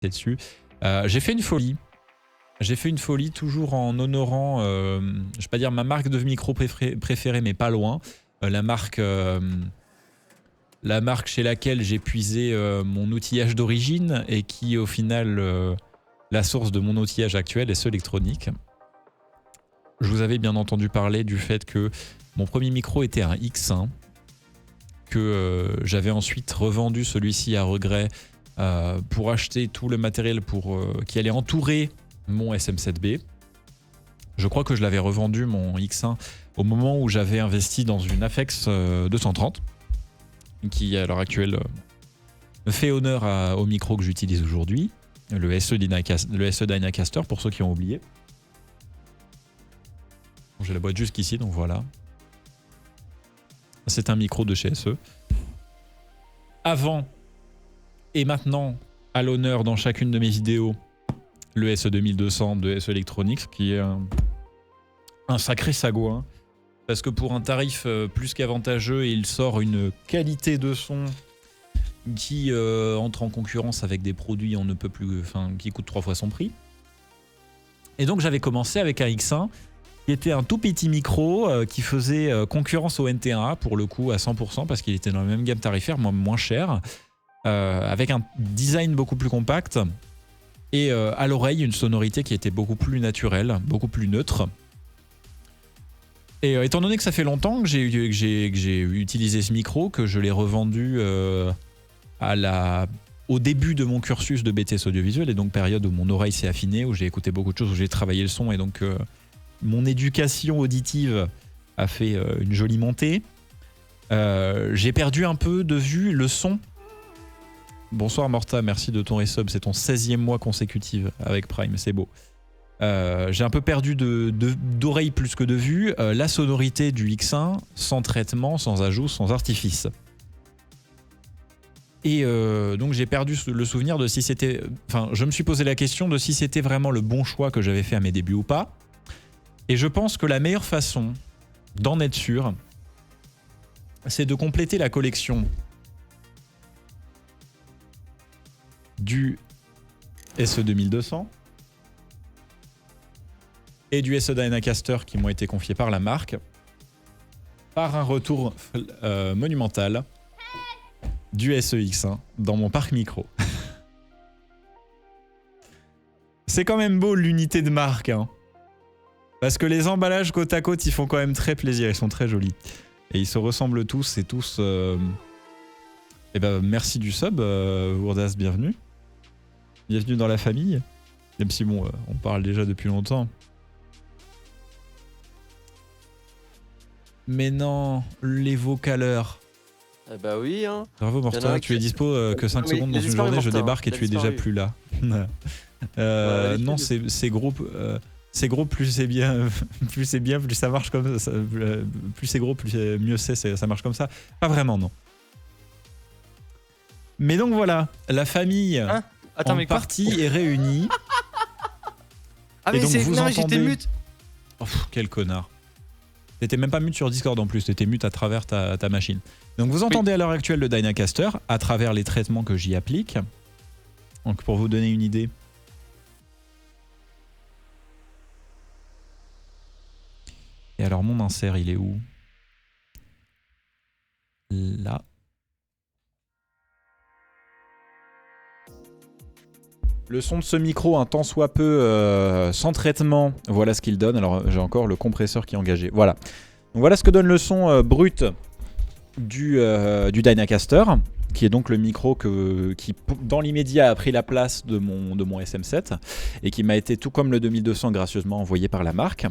dessus. J'ai fait une folie. J'ai fait une folie toujours en honorant, je vais pas dire ma marque de micro préférée, mais pas loin. La marque chez laquelle j'ai puisé mon outillage d'origine et qui au final la source de mon outillage actuel est Solectronic. Je vous avais bien entendu parler du fait que mon premier micro était un X1, que j'avais ensuite revendu celui-ci à regret pour acheter tout le matériel qui allait entourer mon SM7B. Je crois que je l'avais revendu, mon X1, au moment où j'avais investi dans une Afex 230, qui à l'heure actuelle fait honneur au micro que j'utilise aujourd'hui, le SE Dynacaster, pour ceux qui ont oublié. J'ai la boîte jusqu'ici, donc voilà. C'est un micro de chez SE. Avant et maintenant, à l'honneur dans chacune de mes vidéos, le SE2200 de SE Electronics, qui est un sacré sagouin. Parce que pour un tarif plus qu'avantageux, il sort une qualité de son qui entre en concurrence avec des produits on ne peut plus, qui coûtent 3 fois son prix. Et donc j'avais commencé avec un X1 qui était un tout petit micro qui faisait concurrence au NT1A pour le coup à 100% parce qu'il était dans la même gamme tarifaire, moins cher, avec un design beaucoup plus compact et à l'oreille une sonorité qui était beaucoup plus naturelle, beaucoup plus neutre. Et étant donné que ça fait longtemps que j'ai utilisé ce micro, que je l'ai revendu au début de mon cursus de BTS audiovisuel, et donc période où mon oreille s'est affinée, où j'ai écouté beaucoup de choses, où j'ai travaillé le son, et donc mon éducation auditive a fait une jolie montée. J'ai perdu un peu de vue le son. Bonsoir Morta, merci de ton resub, c'est ton 16e mois consécutif avec Prime, c'est beau. J'ai un peu perdu d'oreille plus que de vue. La sonorité du X1, sans traitement, sans ajout, sans artifice. Et donc j'ai perdu le souvenir de si c'était... Enfin, je me suis posé la question de si c'était vraiment le bon choix que j'avais fait à mes débuts ou pas. Et je pense que la meilleure façon d'en être sûr, c'est de compléter la collection du SE2200 et du SE Dynacaster qui m'ont été confiés par la marque par un retour monumental du SEX1 dans mon parc micro. C'est quand même beau l'unité de marque, hein. Parce que les emballages côte à côte, ils font quand même très plaisir, ils sont très jolis. Et ils se ressemblent tous et tous... Eh ben, merci du sub, Ourdas, bienvenue. Bienvenue dans la famille. Même si bon, on parle déjà depuis longtemps. Mais non, les vocaleurs. Bah oui, hein. Bravo Morta, tu es dispo que 5 secondes dans une journée, je débarque et tu es déjà plus là. Non, ces groupes, plus c'est bien, plus ça marche comme ça. Plus c'est gros, mieux c'est, ça marche comme ça. Pas vraiment, non. Mais donc voilà, la famille en partie est réunie. Ah mais c'est... Non, j'étais mute. Oh, quel connard. T'étais même pas mute sur Discord en plus, t'étais mute à travers ta machine. Donc vous entendez à l'heure actuelle le Dynacaster à travers les traitements que j'y applique. Donc pour vous donner une idée. Et alors mon insert il est où? Là. Le son de ce micro, un tant soit peu sans traitement, voilà ce qu'il donne. Alors j'ai encore le compresseur qui est engagé. Voilà. Donc voilà ce que donne le son brut du Dynacaster, qui est donc le micro qui dans l'immédiat a pris la place de mon SM7 et qui m'a été tout comme le 2200 gracieusement envoyé par la marque.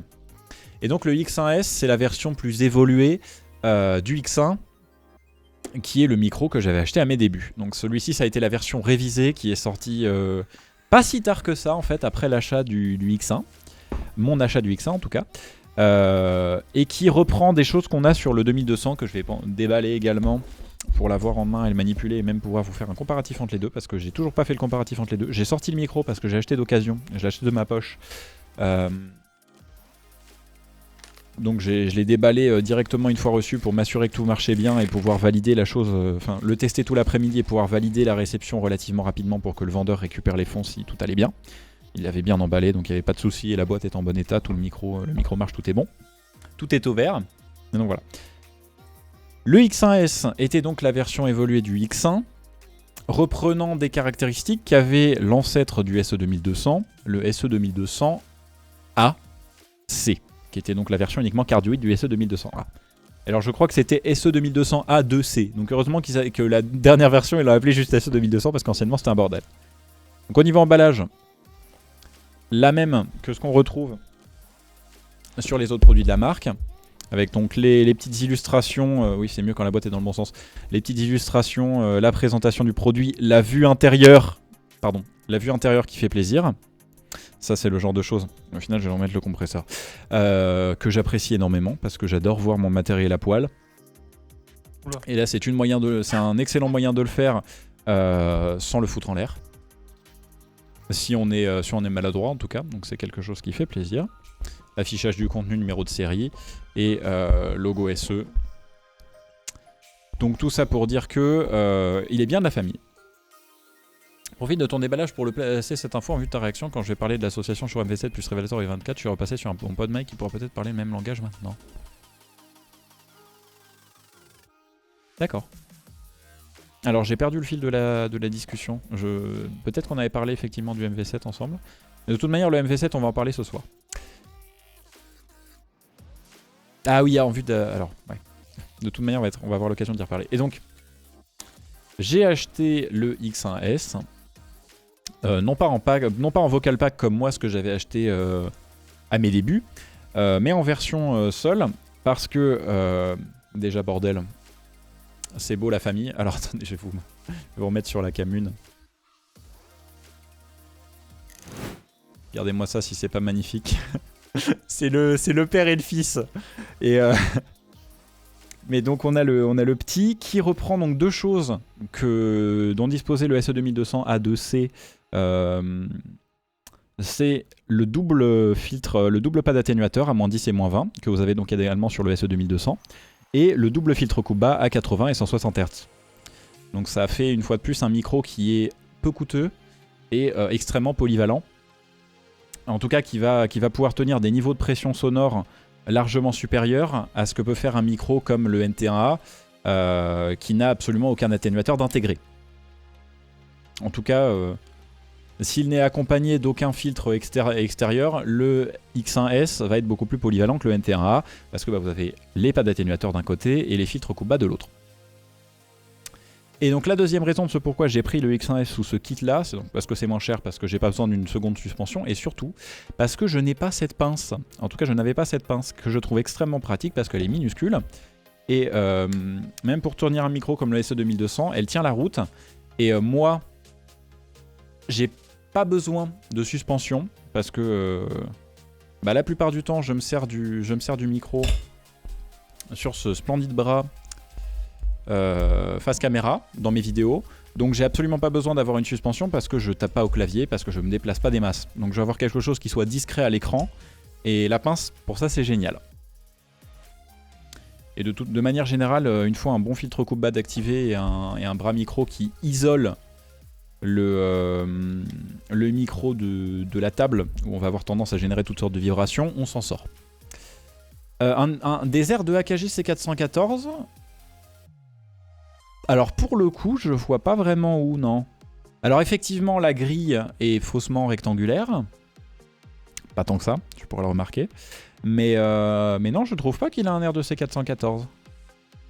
Et donc le X1S, c'est la version plus évoluée du X1, qui est le micro que j'avais acheté à mes débuts. Donc celui-ci, ça a été la version révisée qui est sortie pas si tard que ça en fait, après l'achat du X1, mon achat du X1 en tout cas, et qui reprend des choses qu'on a sur le 2200 que je vais déballer également pour l'avoir en main et le manipuler et même pouvoir vous faire un comparatif entre les deux, parce que j'ai toujours pas fait le comparatif entre les deux. J'ai sorti le micro parce que j'ai acheté d'occasion, je l'ai acheté de ma poche. Donc je l'ai déballé directement une fois reçu pour m'assurer que tout marchait bien et pouvoir valider la chose, enfin le tester tout l'après-midi et pouvoir valider la réception relativement rapidement pour que le vendeur récupère les fonds si tout allait bien. Il l'avait bien emballé, donc il n'y avait pas de souci et la boîte est en bon état, tout le micro marche, tout est bon. Tout est au vert. Et donc voilà. Le X1S était donc la version évoluée du X1, reprenant des caractéristiques qu'avait l'ancêtre du SE2200, le SE2200AC, qui était donc la version uniquement cardioïde du SE2200A. Alors je crois que c'était SE2200A2C, donc heureusement que la dernière version, ils l'ont appelé juste SE2200 parce qu'anciennement c'était un bordel. Donc au niveau emballage, la même que ce qu'on retrouve sur les autres produits de la marque, avec donc les petites illustrations, oui c'est mieux quand la boîte est dans le bon sens, les petites illustrations, la présentation du produit, la vue intérieure qui fait plaisir. Ça c'est le genre de choses, au final je vais remettre le compresseur, que j'apprécie énormément parce que j'adore voir mon matériel à poil. Oula. Et là c'est un excellent moyen de le faire sans le foutre en l'air. Si on est maladroit en tout cas, donc c'est quelque chose qui fait plaisir. Affichage du contenu, numéro de série et logo SE. Donc tout ça pour dire que il est bien de la famille. Profite de ton déballage pour le placer cette info en vue de ta réaction quand je vais parler de l'association Shure MV7 plus Revelator et 24. Je suis repassé sur un bon pod mic qui pourra peut-être parler le même langage maintenant. D'accord. Alors j'ai perdu le fil de la discussion. Peut-être qu'on avait parlé effectivement du MV7 ensemble. Mais de toute manière le MV7 on va en parler ce soir. Ah oui, en vue de... Alors, ouais. De toute manière, on va avoir l'occasion d'y reparler. Et donc, j'ai acheté le X1S. Non pas en vocal pack comme moi, ce que j'avais acheté à mes débuts. Mais en version seule. Parce que, déjà, bordel. C'est beau la famille. Alors, attendez, je vais vous remettre sur la camune. Regardez-moi ça si c'est pas magnifique. C'est le père et le fils. Et mais donc on a le petit qui reprend donc deux choses dont disposait le SE2200A2C. C'est le double filtre, le double pas d'atténuateur à -10 et -20 que vous avez donc également sur le SE2200 et le double filtre coupe bas à 80 et 160 Hz. Donc ça a fait une fois de plus un micro qui est peu coûteux et extrêmement polyvalent. En tout cas, qui va pouvoir tenir des niveaux de pression sonore largement supérieurs à ce que peut faire un micro comme le NT1A, qui n'a absolument aucun atténuateur d'intégré. En tout cas, s'il n'est accompagné d'aucun filtre extérieur, le X1S va être beaucoup plus polyvalent que le NT1A, parce que vous avez les pads d'atténuateur d'un côté et les filtres coupe bas de l'autre. Et donc la deuxième raison de ce pourquoi j'ai pris le X1S sous ce kit là, c'est donc parce que c'est moins cher, parce que j'ai pas besoin d'une seconde suspension, et surtout parce que je n'ai pas cette pince. En tout cas je n'avais pas cette pince, que je trouve extrêmement pratique parce qu'elle est minuscule. Et même pour tourner un micro comme le SE2200, elle tient la route. Et moi, j'ai pas besoin de suspension, parce que la plupart du temps je me sers du micro sur ce splendide bras face caméra dans mes vidéos, donc j'ai absolument pas besoin d'avoir une suspension parce que je tape pas au clavier, parce que je me déplace pas des masses, donc je vais avoir quelque chose qui soit discret à l'écran, et la pince pour ça c'est génial. Et de manière générale, une fois un bon filtre coupe bas activé et un bras micro qui isole le micro de la table, où on va avoir tendance à générer toutes sortes de vibrations, on s'en sort. Des airs de AKG C414. Alors pour le coup, je vois pas vraiment où, non. Alors effectivement, la grille est faussement rectangulaire. Pas tant que ça, tu pourras le remarquer. Mais non, je trouve pas qu'il a un air de C414.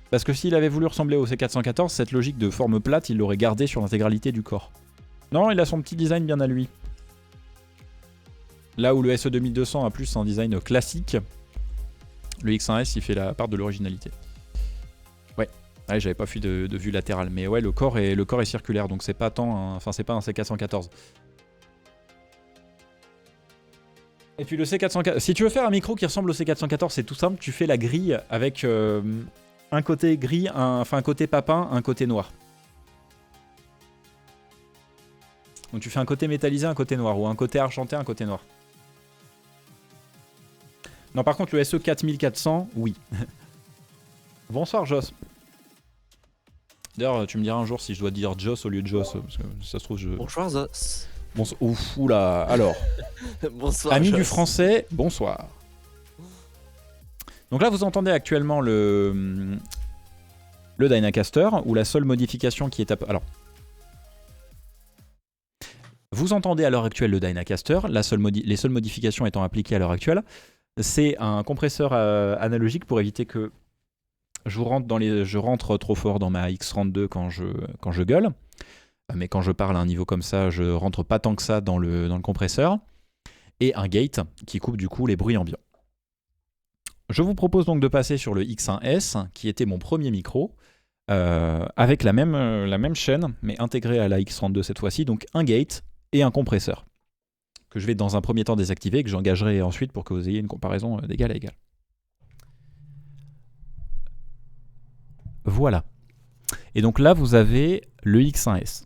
Parce que s'il avait voulu ressembler au C414, cette logique de forme plate, il l'aurait gardé sur l'intégralité du corps. Non, il a son petit design bien à lui. Là où le SE2200 a plus un design classique, le X1S, il fait la part de l'originalité. Ouais, j'avais pas vu de vue latérale, mais ouais, le corps est circulaire, donc c'est pas tant, enfin c'est pas un C414. Et puis le C414, si tu veux faire un micro qui ressemble au C414, c'est tout simple, tu fais la grille avec un côté gris, un côté papin, un côté noir. Donc tu fais un côté métallisé, un côté noir, ou un côté argenté, un côté noir. Non, par contre, le SE 4400, oui. Bonsoir, Joss. D'ailleurs, tu me diras un jour si je dois dire Joss au lieu de Joss, parce que ça se trouve, je... Bonsoir, Zos. Ouf, oula, alors. Bonsoir, Amis Joss. du français, bonsoir. Donc là, vous entendez actuellement le Dynacaster, où la seule modification qui est... Alors, vous entendez à l'heure actuelle le Dynacaster, les seules modifications étant appliquées à l'heure actuelle, c'est un compresseur analogique pour éviter que je rentre trop fort dans ma X32 quand je gueule. Mais quand je parle à un niveau comme ça, je rentre pas tant que ça dans le compresseur. Et un gate qui coupe du coup les bruits ambiants. Je vous propose donc de passer sur le X1S, qui était mon premier micro, avec la même chaîne, mais intégrée à la X32 cette fois-ci, donc un gate et un compresseur, que je vais dans un premier temps désactiver, que j'engagerai ensuite pour que vous ayez une comparaison d'égal à égal. Voilà. Et donc là, vous avez le X1S.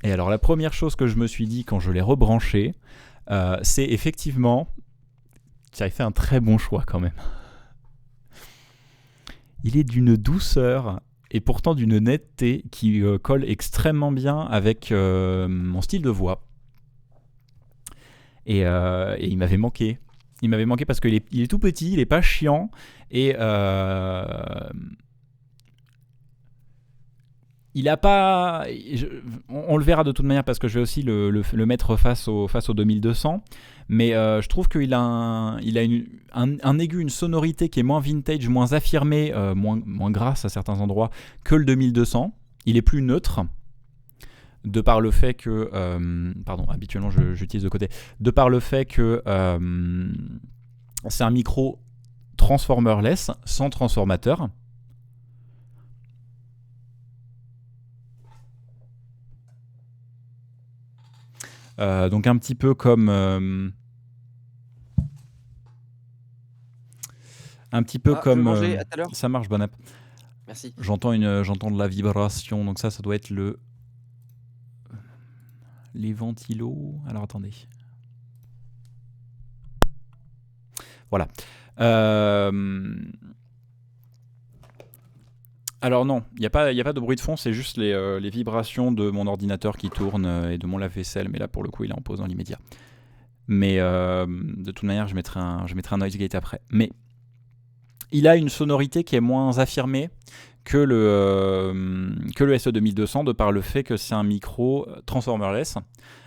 Et alors la première chose que je me suis dit quand je l'ai rebranché, c'est effectivement... J'avais fait un très bon choix quand même. Il est d'une douceur et pourtant d'une netteté qui colle extrêmement bien avec mon style de voix. Et il m'avait manqué. Il m'avait manqué parce qu'il est tout petit, il est pas chiant et il a pas... On le verra de toute manière parce que je vais aussi le mettre face au 2200. Mais je trouve qu'il a un aigu, une sonorité qui est moins vintage, moins affirmée, moins grasse à certains endroits que le 2200. Il est plus neutre, de par le fait que... pardon, habituellement j'utilise de côté. De par le fait que c'est un micro transformerless, sans transformateur. Donc un petit peu comme... manger, à tout à l'heure. Ça marche, bon app. Merci. J'entends de la vibration, donc ça doit être les ventilos. Alors attendez. Voilà. Alors non, il n'y a pas de bruit de fond, c'est juste les vibrations de mon ordinateur qui tourne et de mon lave-vaisselle, mais là pour le coup il est en pause dans l'immédiat. Mais de toute manière je mettrai un noise gate après. Mais il a une sonorité qui est moins affirmée que le SE 2200 de par le fait que c'est un micro transformerless.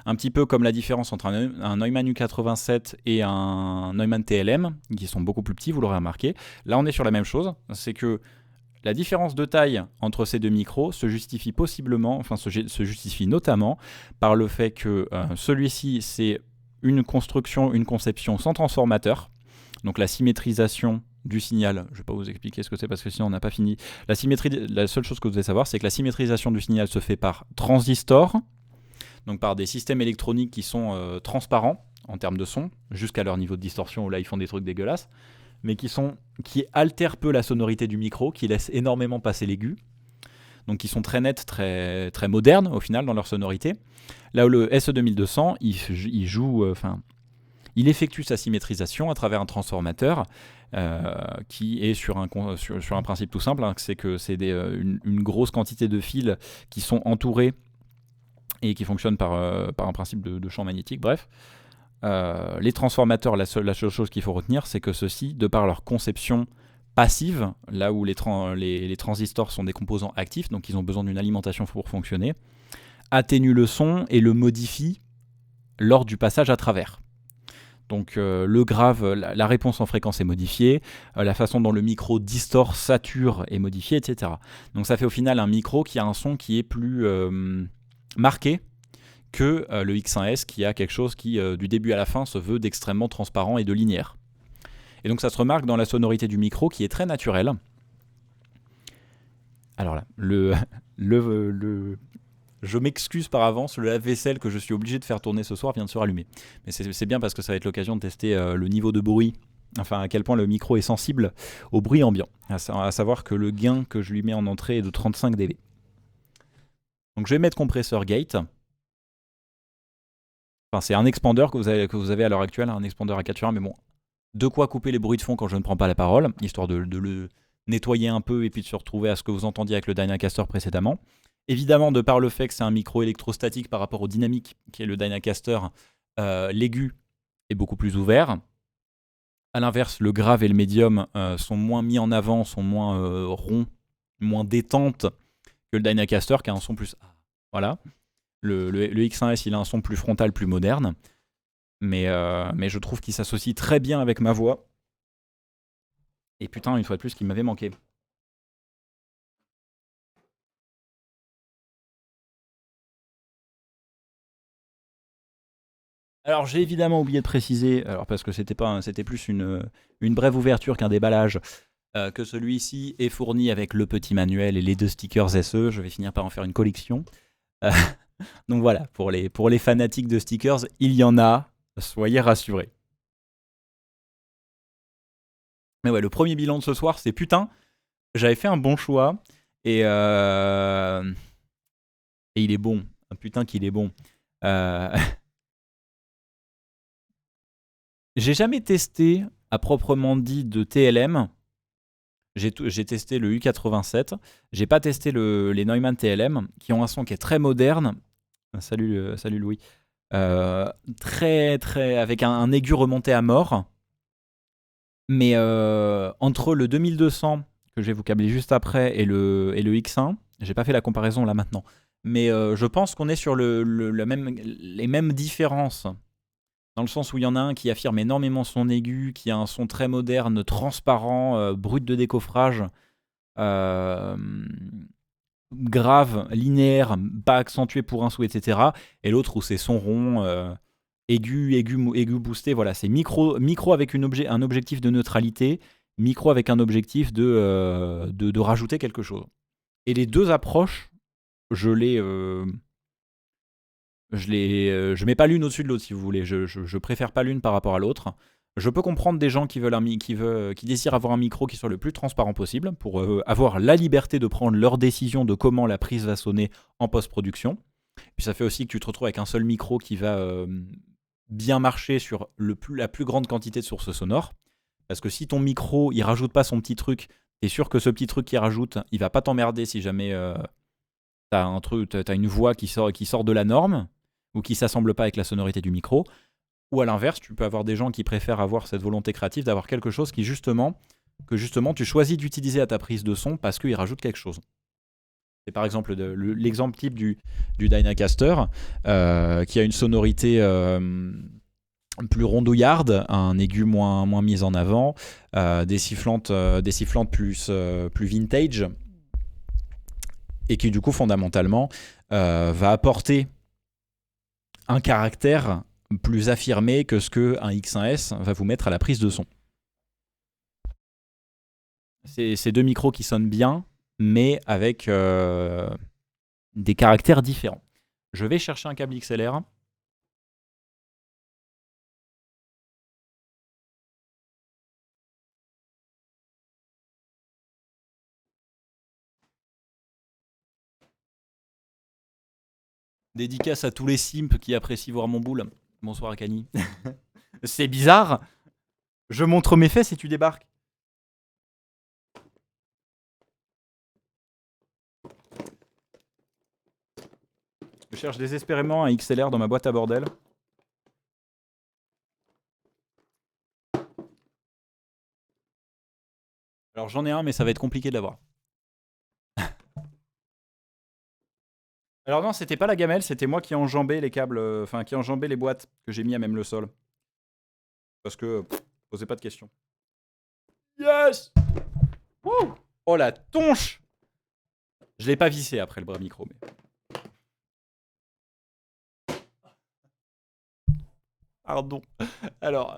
Un petit peu comme la différence entre un Neumann U87 et un Neumann TLM, qui sont beaucoup plus petits, vous l'aurez remarqué. Là on est sur la même chose, c'est que la différence de taille entre ces deux micros se justifie possiblement, enfin se justifie notamment par le fait que celui-ci c'est une conception sans transformateur, donc la symétrisation du signal, je ne vais pas vous expliquer ce que c'est parce que sinon on n'a pas fini. La seule chose que vous devez savoir, c'est que la symétrisation du signal se fait par transistor, donc par des systèmes électroniques qui sont transparents en termes de son, jusqu'à leur niveau de distorsion où là ils font des trucs dégueulasses, mais qui altèrent peu la sonorité du micro, qui laissent énormément passer l'aigu, donc qui sont très nets, très, très modernes au final dans leur sonorité. Là où le SE 2200, il effectue sa symétrisation à travers un transformateur qui est sur un principe tout simple, hein, c'est que c'est une grosse quantité de fils qui sont entourés et qui fonctionnent par un principe de champ magnétique, bref. Les transformateurs, la seule chose qu'il faut retenir, c'est que ceux-ci, de par leur conception passive, là où les transistors sont des composants actifs, donc ils ont besoin d'une alimentation pour fonctionner, atténuent le son et le modifient lors du passage à travers. Donc le grave, la réponse en fréquence est modifiée, la façon dont le micro distord, sature est modifiée, etc. Donc ça fait au final un micro qui a un son qui est plus marqué que le X1S qui a quelque chose qui, du début à la fin, se veut d'extrêmement transparent et de linéaire. Et donc ça se remarque dans la sonorité du micro qui est très naturelle. Alors là, je m'excuse par avance, le lave-vaisselle que je suis obligé de faire tourner ce soir vient de se rallumer. Mais c'est bien parce que ça va être l'occasion de tester le niveau de bruit, enfin à quel point le micro est sensible au bruit ambiant. À savoir que le gain que je lui mets en entrée est de 35 dB. Donc je vais mettre compresseur gate. Enfin, c'est un expander que vous avez à l'heure actuelle, un expander à 4 sur 1, mais bon, de quoi couper les bruits de fond quand je ne prends pas la parole, histoire de le nettoyer un peu et puis de se retrouver à ce que vous entendiez avec le Dynacaster précédemment. Évidemment, de par le fait que c'est un micro électrostatique par rapport au dynamique qui est le Dynacaster, l'aigu est beaucoup plus ouvert. A l'inverse, le grave et le médium sont moins mis en avant, sont moins ronds, moins détentes que le Dynacaster qui a un son plus... Voilà. Le X1S, il a un son plus frontal, plus moderne. Mais je trouve qu'il s'associe très bien avec ma voix. Et putain, une fois de plus, qu'il m'avait manqué. Alors j'ai évidemment oublié de préciser, alors parce que c'était plus une brève ouverture qu'un déballage, que celui-ci est fourni avec le petit manuel et les 2 stickers SE. Je vais finir par en faire une collection. Donc voilà, pour les fanatiques de stickers, il y en a, soyez rassurés. Mais ouais, le premier bilan de ce soir, c'est putain, j'avais fait un bon choix et il est bon. Putain qu'il est bon. J'ai jamais testé, à proprement dit, de TLM. J'ai testé le U87. J'ai pas testé les Neumann TLM, qui ont un son qui est très moderne. Salut Louis. Avec un aigu remonté à mort. Mais entre le 2200, que je vais vous câbler juste après, et le X1, j'ai pas fait la comparaison là maintenant. Mais je pense qu'on est sur les mêmes différences. Dans le sens où il y en a un qui affirme énormément son aigu, qui a un son très moderne, transparent, brut de décoffrage, grave, linéaire, pas accentué pour un sou, etc. Et l'autre où c'est son rond, aigu boosté. Voilà, c'est micro avec un objectif de neutralité, micro avec un objectif de rajouter quelque chose. Et les deux approches, je mets pas l'une au-dessus de l'autre, si vous voulez. Je préfère pas l'une par rapport à l'autre. Je peux comprendre des gens qui désirent avoir un micro qui soit le plus transparent possible pour avoir la liberté de prendre leur décision de comment la prise va sonner en post-production. Puis ça fait aussi que tu te retrouves avec un seul micro qui va bien marcher sur la plus grande quantité de sources sonores. Parce que si ton micro, il rajoute pas son petit truc, t'es sûr que ce petit truc qu'il rajoute, il va pas t'emmerder si jamais t'as une voix qui sort de la norme ou qui s'assemble pas avec la sonorité du micro. Ou à l'inverse, tu peux avoir des gens qui préfèrent avoir cette volonté créative d'avoir quelque chose que justement tu choisis d'utiliser à ta prise de son parce qu'il rajoute quelque chose. C'est par exemple l'exemple type du Dynacaster qui a une sonorité plus rondouillarde, un aigu moins mis en avant, des sifflantes plus vintage, et qui du coup fondamentalement va apporter un caractère plus affirmé que ce qu'un X1S va vous mettre à la prise de son. C'est deux micros qui sonnent bien, mais avec des caractères différents. Je vais chercher un câble XLR. Dédicace à tous les simps qui apprécient voir mon boule. Bonsoir Akani. C'est bizarre. Je montre mes fesses et tu débarques. Je cherche désespérément un XLR dans ma boîte à bordel. Alors j'en ai un, mais ça va être compliqué de l'avoir. Alors non, c'était pas la gamelle, c'était moi qui enjambais les câbles, qui enjambais les boîtes que j'ai mis à même le sol. Parce que, posez pas de questions. Yes! Wouh! Oh la tonche! Je l'ai pas vissé après le bras micro, mais... Pardon. Alors,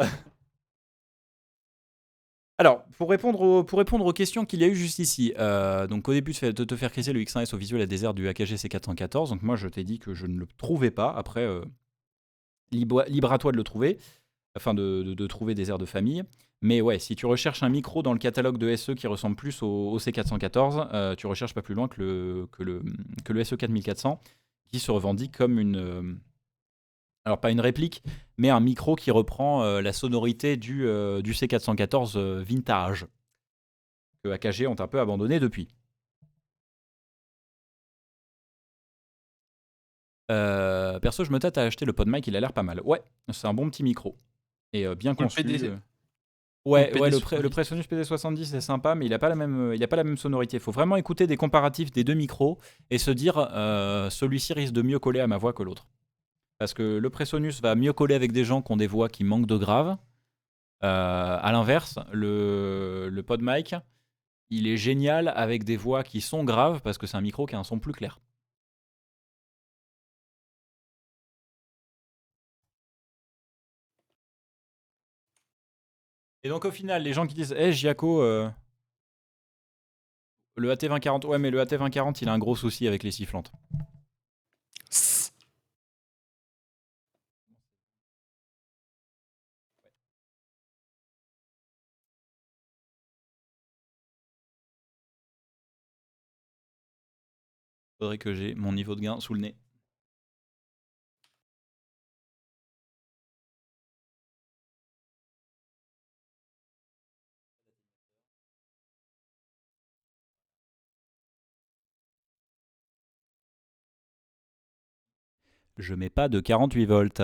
pour répondre aux questions qu'il y a eu juste ici, donc au début de te faire crisser le X1S au visuel à désert du AKG C414, donc moi je t'ai dit que je ne le trouvais pas, après libre à toi de le trouver, afin de trouver des airs de famille, mais ouais, si tu recherches un micro dans le catalogue de SE qui ressemble plus au C414, tu recherches pas plus loin que le SE4400, qui se revendique comme Alors pas une réplique, mais un micro qui reprend la sonorité du C414 vintage, que AKG ont un peu abandonné depuis. Perso, je me tâte à acheter le PodMic, il a l'air pas mal. Ouais, c'est un bon petit micro. Et bien conçu. Ouais, le Presonus PD70 c'est sympa, mais il n'a pas la même sonorité. Il faut vraiment écouter des comparatifs des deux micros et se dire celui-ci risque de mieux coller à ma voix que l'autre. Parce que le Presonus va mieux coller avec des gens qui ont des voix qui manquent de grave. À l'inverse, le PodMic, il est génial avec des voix qui sont graves parce que c'est un micro qui a un son plus clair. Et donc au final, les gens qui disent hey, Giaco, le AT2040, ouais mais le AT2040 il a un gros souci avec les sifflantes. Faudrait que j'ai mon niveau de gain sous le nez. Je mets pas de 48 volts.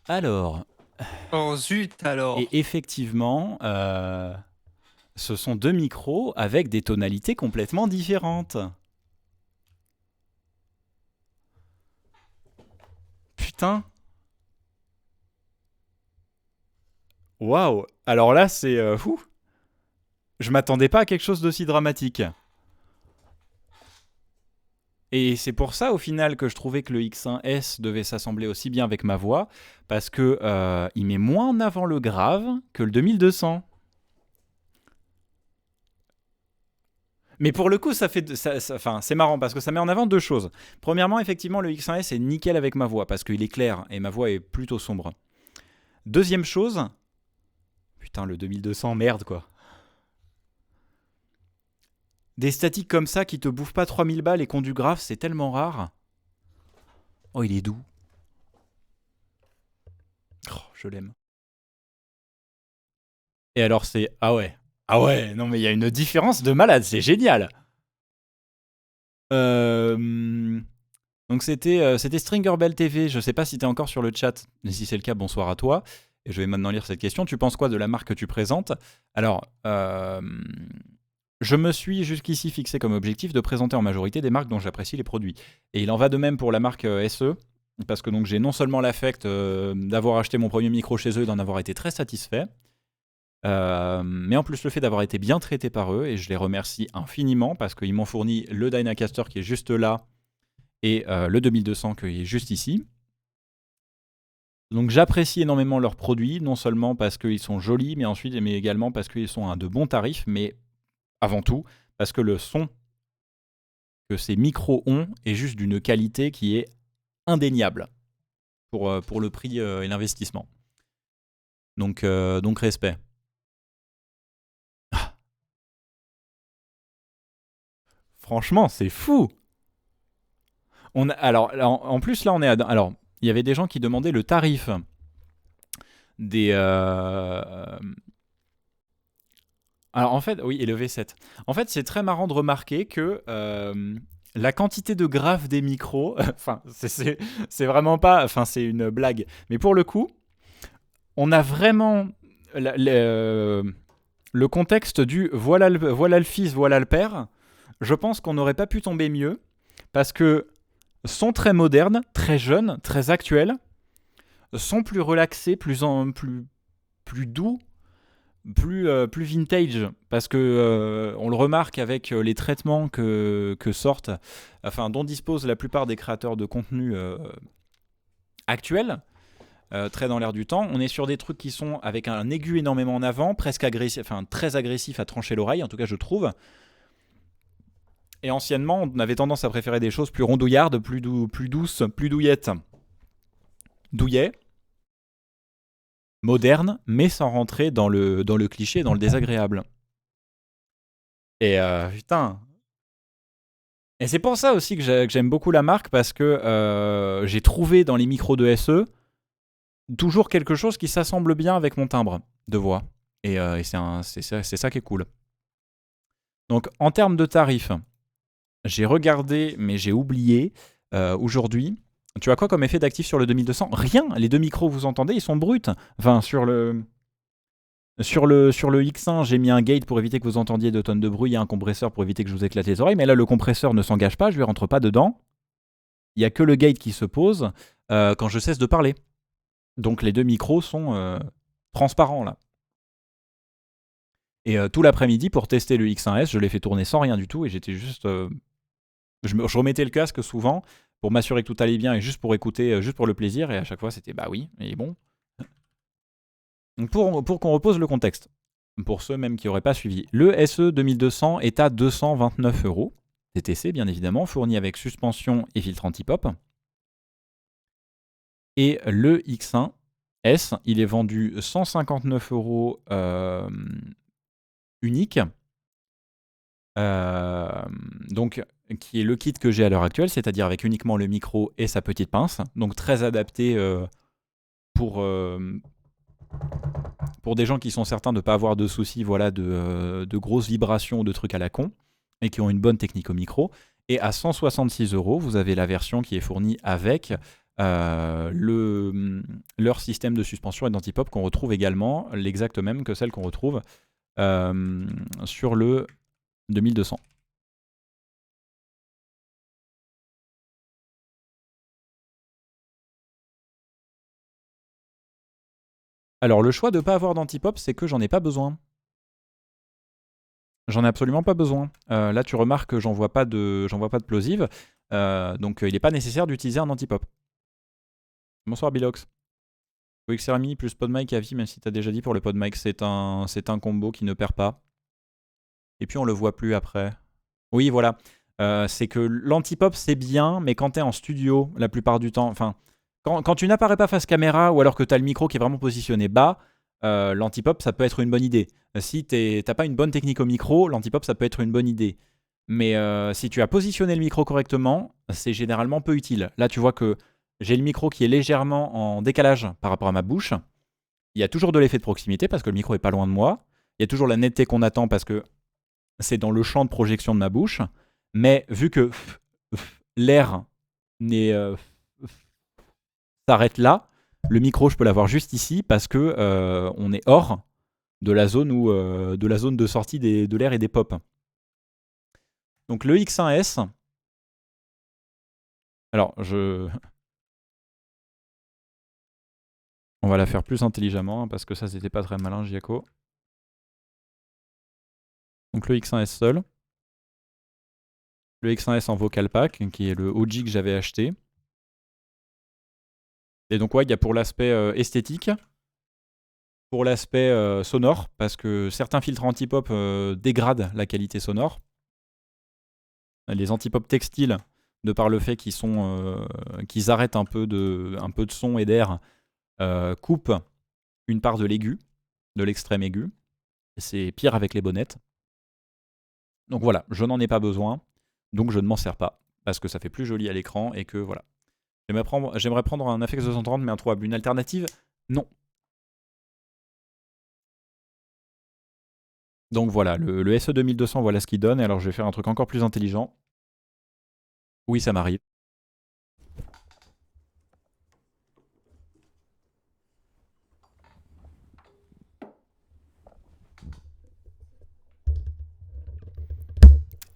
Alors. Oh zut alors. Et effectivement, ce sont deux micros avec des tonalités complètement différentes. Putain. Waouh. Alors là, c'est fou. Je m'attendais pas à quelque chose d'aussi dramatique. Et c'est pour ça, au final, que je trouvais que le X1S devait s'assembler aussi bien avec ma voix, parce que il met moins en avant le grave que le 2200. Mais pour le coup, c'est marrant, parce que ça met en avant deux choses. Premièrement, effectivement, le X1S est nickel avec ma voix, parce qu'il est clair, et ma voix est plutôt sombre. Deuxième chose... Putain, le 2200, merde, quoi. Des statiques comme ça qui te bouffent pas 3000 balles et qui ont du grave, c'est tellement rare. Oh, il est doux. Oh, je l'aime. Et alors c'est... Ah ouais. Ah ouais, non mais il y a une différence de malade, c'est génial. Donc c'était Stringer Bell TV, je sais pas si t'es encore sur le chat, mais si c'est le cas, bonsoir à toi. Et je vais maintenant lire cette question. Tu penses quoi de la marque que tu présentes? Alors, je me suis jusqu'ici fixé comme objectif de présenter en majorité des marques dont j'apprécie les produits. Et il en va de même pour la marque SE, parce que donc j'ai non seulement l'affect d'avoir acheté mon premier micro chez eux et d'en avoir été très satisfait, mais en plus le fait d'avoir été bien traité par eux, et je les remercie infiniment, parce qu'ils m'ont fourni le Dynacaster qui est juste là, et le 2200 qui est juste ici. Donc j'apprécie énormément leurs produits, non seulement parce qu'ils sont jolis, mais également parce qu'ils sont à de bons tarifs, mais avant tout, parce que le son que ces micros ont est juste d'une qualité qui est indéniable pour le prix et l'investissement. Donc respect. Franchement, c'est fou. Alors, en plus, là, on est à... Alors, il y avait des gens qui demandaient le tarif des... Alors, en fait, oui, et le V7. En fait, c'est très marrant de remarquer que la quantité de grave des micros... Enfin, c'est vraiment pas... Enfin, c'est une blague. Mais pour le coup, on a vraiment le contexte du voilà le fils, voilà le père. Je pense qu'on n'aurait pas pu tomber mieux, parce que sont très modernes, très jeunes, très actuels, sont plus relaxés, plus doux, plus vintage, parce que on le remarque avec les traitements que sortent, enfin dont disposent la plupart des créateurs de contenu actuels, très dans l'air du temps. On est sur des trucs qui sont avec un aigu énormément en avant, presque agressif, enfin très agressif à trancher l'oreille, en tout cas je trouve. Et anciennement, on avait tendance à préférer des choses plus rondouillardes, plus douces, plus douillettes. Douillet, moderne, mais sans rentrer dans le cliché, dans le désagréable. Et putain, Et c'est pour ça aussi que j'aime beaucoup la marque, parce que j'ai trouvé dans les micros de SE toujours quelque chose qui s'assemble bien avec mon timbre de voix. Et c'est ça qui est cool. Donc en termes de tarifs, j'ai regardé, mais j'ai oublié aujourd'hui. Tu as quoi comme effet d'actif sur le 2200? Rien. Les deux micros que vous entendez, ils sont bruts. Enfin, sur le X1, j'ai mis un gate pour éviter que vous entendiez de tonnes de bruit et un compresseur pour éviter que je vous éclate les oreilles. Mais là, le compresseur ne s'engage pas, je ne lui rentre pas dedans. Il n'y a que le gate qui se pose quand je cesse de parler. Donc les deux micros sont transparents là. Et tout l'après-midi, pour tester le X1S, je l'ai fait tourner sans rien du tout et j'étais juste... je remettais le casque souvent pour m'assurer que tout allait bien et juste pour écouter, juste pour le plaisir. Et à chaque fois, c'était bah oui, et bon. Donc pour qu'on repose le contexte, pour ceux même qui n'auraient pas suivi, le SE 2200 est à 229 € TTC, bien évidemment, fourni avec suspension et filtre anti-pop. Et le X1S, il est vendu 159 € unique. Donc, qui est le kit que j'ai à l'heure actuelle, c'est-à-dire avec uniquement le micro et sa petite pince. Donc très adapté pour des gens qui sont certains de ne pas avoir de soucis, voilà, de grosses vibrations ou de trucs à la con, et qui ont une bonne technique au micro. Et à 166 €, vous avez la version qui est fournie avec leur système de suspension et d'anti-pop qu'on retrouve également, l'exact même que celle qu'on retrouve sur le 2200. Alors le choix de ne pas avoir d'anti-pop, c'est que j'en ai pas besoin. J'en ai absolument pas besoin. Là tu remarques que j'en vois pas de plosive, donc il n'est pas nécessaire d'utiliser un anti-pop. Bonsoir Bilox. XR Mini plus PodMic à vie, même si tu as déjà dit pour le PodMic, c'est un combo qui ne perd pas. Et puis on le voit plus après. Oui, voilà. C'est que l'anti-pop c'est bien, mais quand tu es en studio, la plupart du temps, enfin, quand tu n'apparais pas face caméra ou alors que tu as le micro qui est vraiment positionné bas, l'anti-pop ça peut être une bonne idée. Si t'as pas une bonne technique au micro, l'anti-pop ça peut être une bonne idée. Mais si tu as positionné le micro correctement, c'est généralement peu utile. Là, tu vois que j'ai le micro qui est légèrement en décalage par rapport à ma bouche. Il y a toujours de l'effet de proximité parce que le micro est pas loin de moi. Il y a toujours la netteté qu'on attend parce que c'est dans le champ de projection de ma bouche. Mais vu que l'air s'arrête là, le micro, je peux l'avoir juste ici parce que on est hors de la zone de sortie de l'air et des pop. Donc le X1S. Alors, on va la faire plus intelligemment, parce que ça, c'était pas très malin, Giaco. Donc le X1S seul. Le X1S en vocal pack, qui est le OG que j'avais acheté. Et donc ouais, il y a pour l'aspect esthétique, pour l'aspect sonore, parce que certains filtres anti-pop dégradent la qualité sonore. Les anti-pop textiles, de par le fait qu'ils arrêtent un peu de son et d'air, coupe une part de l'aigu, de l'extrême aigu. C'est pire avec les bonnettes. Donc voilà, je n'en ai pas besoin, donc je ne m'en sers pas, parce que ça fait plus joli à l'écran et que voilà. J'aimerais prendre un FX 230, mais introuvable. Une alternative, non. Donc voilà, le SE 2200, voilà ce qu'il donne. Et alors je vais faire un truc encore plus intelligent. Oui, ça m'arrive.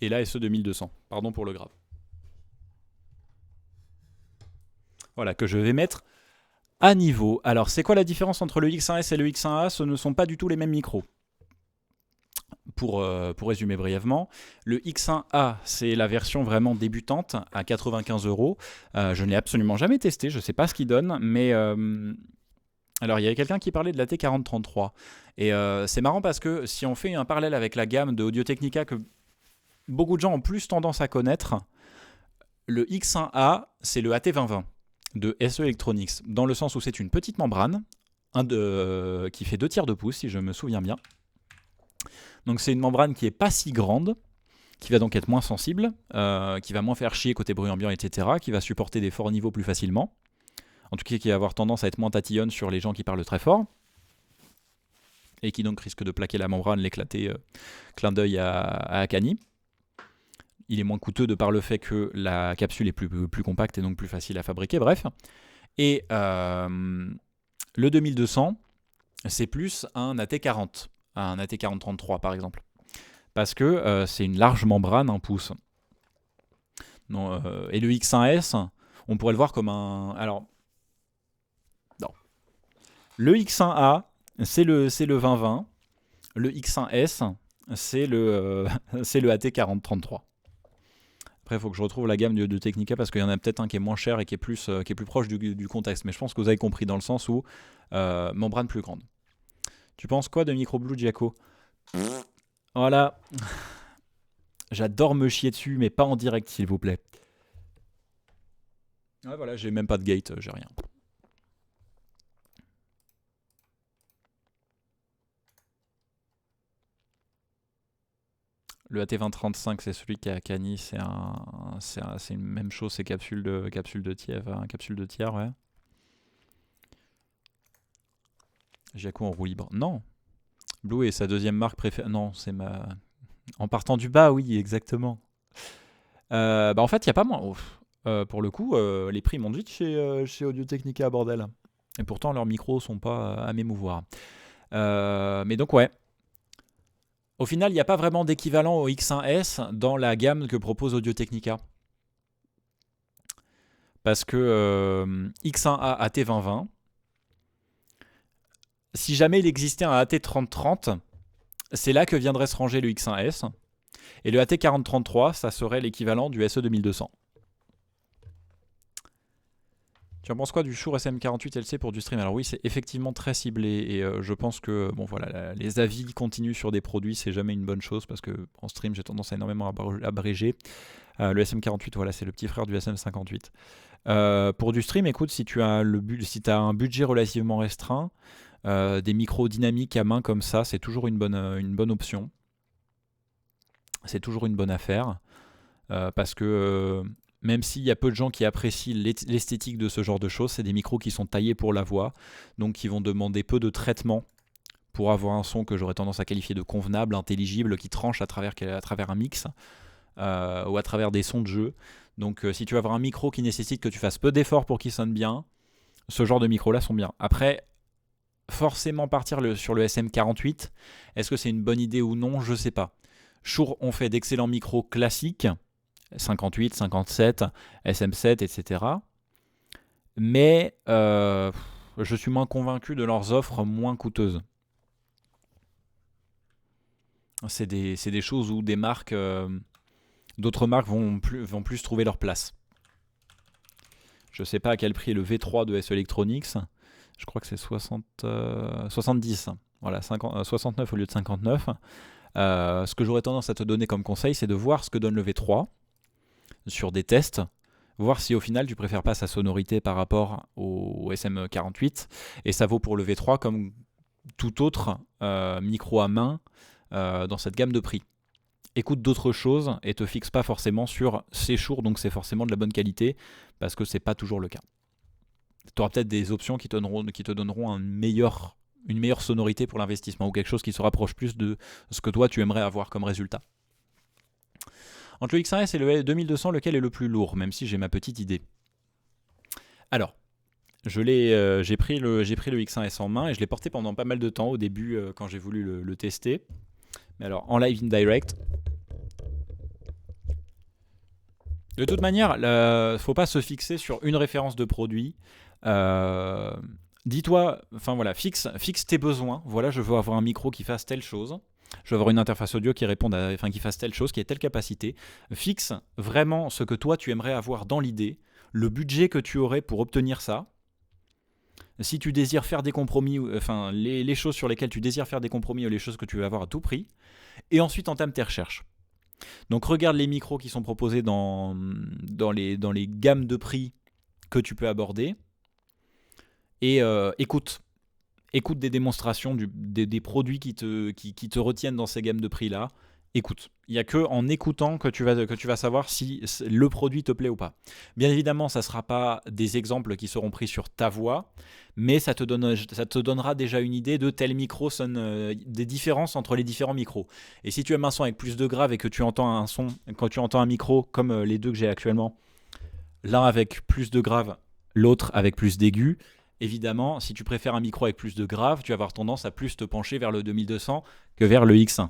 Et là, SE 2200. Pardon pour le grave. Voilà, que je vais mettre à niveau. Alors, c'est quoi la différence entre le X1S et le X1A? Ce ne sont pas du tout les mêmes micros. Pour résumer brièvement, le X1A, c'est la version vraiment débutante à 95 €. Je ne l'ai absolument jamais testé, je ne sais pas ce qu'il donne, mais... alors, il y avait quelqu'un qui parlait de la T4033. Et c'est marrant parce que si on fait un parallèle avec la gamme de Audio-Technica que beaucoup de gens ont plus tendance à connaître, le X1A, c'est le AT2020 de SE Electronics, dans le sens où c'est une petite membrane qui fait 2/3 de pouce, si je me souviens bien. Donc c'est une membrane qui n'est pas si grande, qui va donc être moins sensible, qui va moins faire chier côté bruit ambiant, etc., qui va supporter des forts niveaux plus facilement, en tout cas qui va avoir tendance à être moins tatillonne sur les gens qui parlent très fort, et qui donc risque de plaquer la membrane, l'éclater, clin d'œil à Akani. Il est moins coûteux de par le fait que la capsule est plus compacte et donc plus facile à fabriquer, bref. Et le 2200, c'est plus un AT40, un AT4033 par exemple. Parce que c'est une large membrane, 1 pouce. Non, et le X1S, on pourrait le voir comme un... Alors, non. Le X1A, c'est le 2020. Le X1S, c'est le AT4033. Après, il faut que je retrouve la gamme de Technica parce qu'il y en a peut-être un qui est moins cher et qui est plus proche du contexte. Mais je pense que vous avez compris dans le sens où membrane plus grande. Tu penses quoi de Microblue, Giaco ? Voilà. J'adore me chier dessus, mais pas en direct, s'il vous plaît. Ouais, voilà, j'ai même pas de gate, j'ai rien. Le AT2035, c'est celui qui est à Cagny, c'est une même chose, c'est capsule de tiers, ouais. Giaco en roue libre. Non. Blue est sa deuxième marque préférée. Non, c'est ma... En partant du bas, oui, exactement. En fait, il n'y a pas moins. Pour le coup, les prix montent vite chez Audio-Technica, bordel. Et pourtant, leurs micros sont pas à m'émouvoir. Mais donc, ouais. Au final, il n'y a pas vraiment d'équivalent au X1S dans la gamme que propose Audio-Technica. Parce que X1A AT2020, si jamais il existait un AT3030, c'est là que viendrait se ranger le X1S. Et le AT4033, ça serait l'équivalent du SE2200. Tu en penses quoi du Shure SM48LC pour du stream? Alors oui, c'est effectivement très ciblé et je pense que bon voilà, les avis continus sur des produits, c'est jamais une bonne chose parce que en stream, j'ai tendance à énormément abréger. Le SM48, voilà, c'est le petit frère du SM58. Pour du stream, écoute, si tu as un budget relativement restreint, des micros dynamiques à main comme ça, c'est toujours une bonne option. C'est toujours une bonne affaire parce que même s'il y a peu de gens qui apprécient l'esthétique de ce genre de choses, c'est des micros qui sont taillés pour la voix, donc qui vont demander peu de traitement pour avoir un son que j'aurais tendance à qualifier de convenable, intelligible, qui tranche à travers un mix ou à travers des sons de jeu. Donc si tu veux avoir un micro qui nécessite que tu fasses peu d'efforts pour qu'il sonne bien, ce genre de micros-là sont bien. Après, forcément partir sur le SM48, est-ce que c'est une bonne idée ou non? Je sais pas. Shure ont fait d'excellents micros classiques, 58, 57, SM7, etc. Mais je suis moins convaincu de leurs offres moins coûteuses. C'est des choses où des marques, d'autres marques vont plus trouver leur place. Je ne sais pas à quel prix est le V3 de SE Electronics. Je crois que c'est 70. Voilà, 69 au lieu de 59. Ce que j'aurais tendance à te donner comme conseil, c'est de voir ce que donne le V3 sur des tests, voir si au final tu préfères pas sa sonorité par rapport au SM48, et ça vaut pour le V3 comme tout autre micro à main dans cette gamme de prix. Écoute d'autres choses et te fixe pas forcément sur c'est Shure, donc c'est forcément de la bonne qualité, parce que c'est pas toujours le cas. Tu auras peut-être des options qui te donneront une meilleure sonorité pour l'investissement, ou quelque chose qui se rapproche plus de ce que toi tu aimerais avoir comme résultat. Entre le X1S et le 2200, lequel est le plus lourd, même si j'ai ma petite idée? Alors, j'ai pris le X1S en main et je l'ai porté pendant pas mal de temps au début quand j'ai voulu le tester. Mais alors, en live in direct, de toute manière, faut pas se fixer sur une référence de produit. Dis-toi, enfin voilà, fixe tes besoins. Voilà, je veux avoir un micro qui fasse telle chose. Je veux avoir une interface audio qui qui fasse telle chose, qui ait telle capacité. Fixe vraiment ce que toi tu aimerais avoir dans l'idée, le budget que tu aurais pour obtenir ça. Si tu désires faire des compromis, enfin les choses sur lesquelles tu désires faire des compromis ou les choses que tu veux avoir à tout prix, et ensuite entame tes recherches. Donc regarde les micros qui sont proposés dans les gammes de prix que tu peux aborder et écoute des démonstrations des produits qui te retiennent dans ces gammes de prix là, écoute. Il n'y a que en écoutant que tu vas savoir si le produit te plaît ou pas. Bien évidemment, ça ne sera pas des exemples qui seront pris sur ta voix, mais ça te donnera déjà une idée de tel micro sonne, des différences entre les différents micros. Et si tu aimes un son avec plus de grave et que tu entends un son, quand tu entends un micro comme les deux que j'ai actuellement, l'un avec plus de grave, l'autre avec plus d'aigu, évidemment, si tu préfères un micro avec plus de grave, tu vas avoir tendance à plus te pencher vers le 2200 que vers le X1.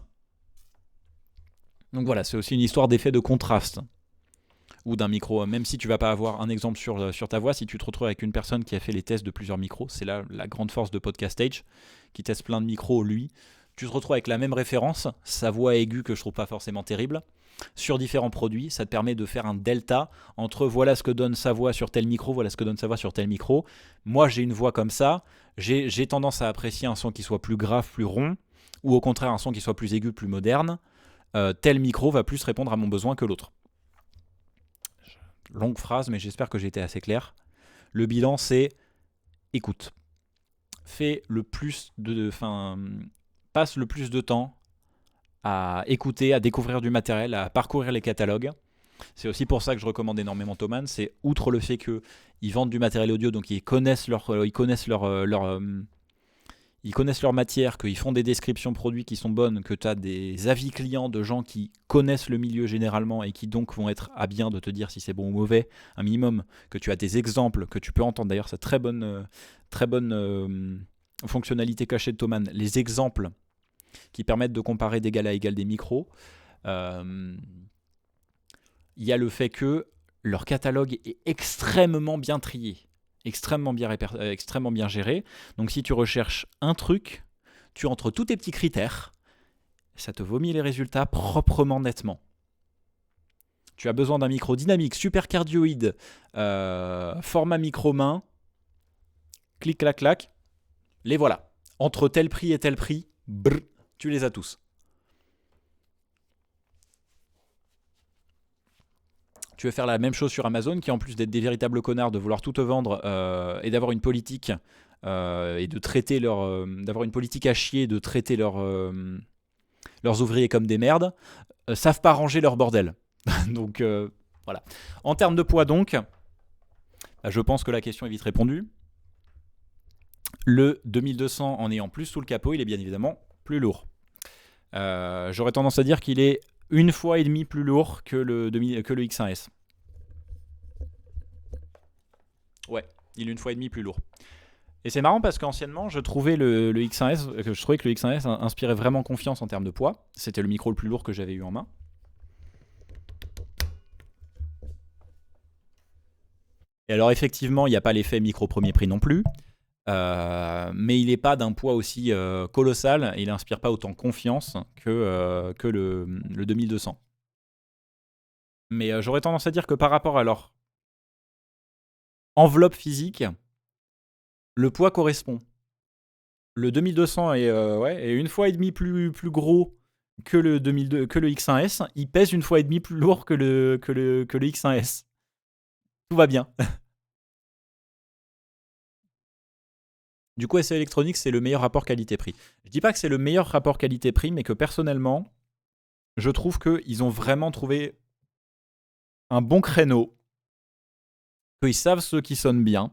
Donc voilà, c'est aussi une histoire d'effet de contraste. Ou d'un micro, même si tu vas pas avoir un exemple sur ta voix, si tu te retrouves avec une personne qui a fait les tests de plusieurs micros, c'est là la grande force de Podcast Stage, qui teste plein de micros, lui, tu te retrouves avec la même référence, sa voix aiguë que je trouve pas forcément terrible, sur différents produits, ça te permet de faire un delta entre voilà ce que donne sa voix sur tel micro, voilà ce que donne sa voix sur tel micro. Moi j'ai une voix comme ça, j'ai tendance à apprécier un son qui soit plus grave, plus rond, ou au contraire un son qui soit plus aigu, plus moderne. Tel micro va plus répondre à mon besoin que l'autre. Longue phrase, mais j'espère que j'ai été assez clair. Le bilan, c'est écoute. Passe le plus de temps à écouter, à découvrir du matériel, à parcourir les catalogues. C'est aussi pour ça que je recommande énormément Thomann. C'est outre le fait qu'ils vendent du matériel audio, donc ils connaissent leur matière, qu'ils font des descriptions produits qui sont bonnes, que tu as des avis clients de gens qui connaissent le milieu généralement et qui donc vont être à bien de te dire si c'est bon ou mauvais, un minimum, que tu as des exemples que tu peux entendre. D'ailleurs, c'est très bonne fonctionnalité cachée de Thomann, les exemples qui permettent de comparer d'égal à égal des micros. Il y a le fait que leur catalogue est extrêmement bien trié. Extrêmement bien géré. Donc si tu recherches un truc, tu entres tous tes petits critères, ça te vomit les résultats proprement, nettement. Tu as besoin d'un micro dynamique, super cardioïde, format micro-main, clic, clac, clac, les voilà. Entre tel prix et tel prix, brr, tu les as tous. Tu veux faire la même chose sur Amazon, qui en plus d'être des véritables connards, de vouloir tout te vendre et d'avoir une politique et de traiter d'avoir une politique à chier, de traiter leurs ouvriers comme des merdes, savent pas ranger leur bordel. Donc voilà. En termes de poids donc, je pense que la question est vite répondue. Le 2200 en ayant plus sous le capot, il est bien évidemment plus lourd. J'aurais tendance à dire qu'il est 1,5 fois plus lourd que le X1S. Ouais, il est 1,5 fois plus lourd. Et c'est marrant parce qu'anciennement, je trouvais que le X1S inspirait vraiment confiance en termes de poids. C'était le micro le plus lourd que j'avais eu en main. Et alors effectivement, il n'y a pas l'effet micro premier prix non plus. Mais il n'est pas d'un poids aussi colossal et il n'inspire pas autant confiance que le 2200. Mais j'aurais tendance à dire que par rapport à leur enveloppe physique, le poids correspond. Le 2200 est 1,5 fois plus gros que le X1S. Il pèse 1,5 fois plus lourd que le X1S. Tout va bien. Du coup, SE Electronics, c'est le meilleur rapport qualité-prix. Je dis pas que c'est le meilleur rapport qualité-prix, mais que personnellement, je trouve qu'ils ont vraiment trouvé un bon créneau, qu'ils savent ceux qui sonnent bien.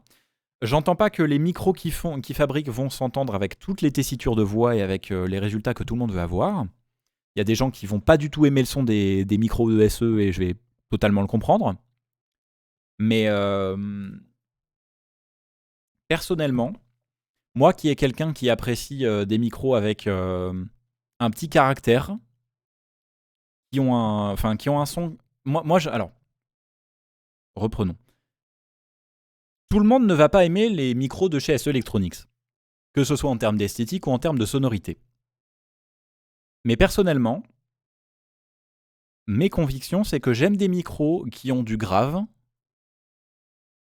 J'entends pas que les micros qu'ils fabriquent vont s'entendre avec toutes les tessitures de voix et avec les résultats que tout le monde veut avoir. Il y a des gens qui vont pas du tout aimer le son des micros de SE et je vais totalement le comprendre. Mais personnellement, moi qui est quelqu'un qui apprécie des micros avec un petit caractère, qui ont un son... Alors, reprenons. Tout le monde ne va pas aimer les micros de chez SE Electronics, que ce soit en termes d'esthétique ou en termes de sonorité. Mais personnellement, mes convictions, c'est que j'aime des micros qui ont du grave,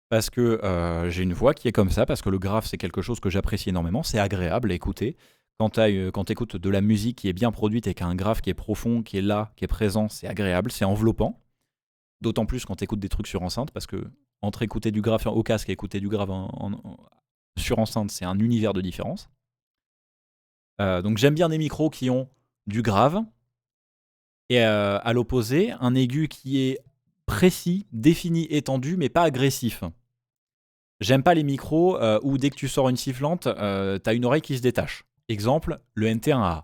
parce que j'ai une voix qui est comme ça, parce que le grave, c'est quelque chose que j'apprécie énormément, c'est agréable à écouter. Quand tu écoutes de la musique qui est bien produite et qui a un grave qui est profond, qui est là, qui est présent, c'est agréable, c'est enveloppant. D'autant plus quand tu écoutes des trucs sur enceinte, parce que entre écouter du grave au casque et écouter du grave sur enceinte, c'est un univers de différence. Donc j'aime bien des micros qui ont du grave, Et à l'opposé, un aigu qui est précis, défini, étendu, mais pas agressif. J'aime pas les micros où dès que tu sors une sifflante, t'as une oreille qui se détache. Exemple, le NT1A.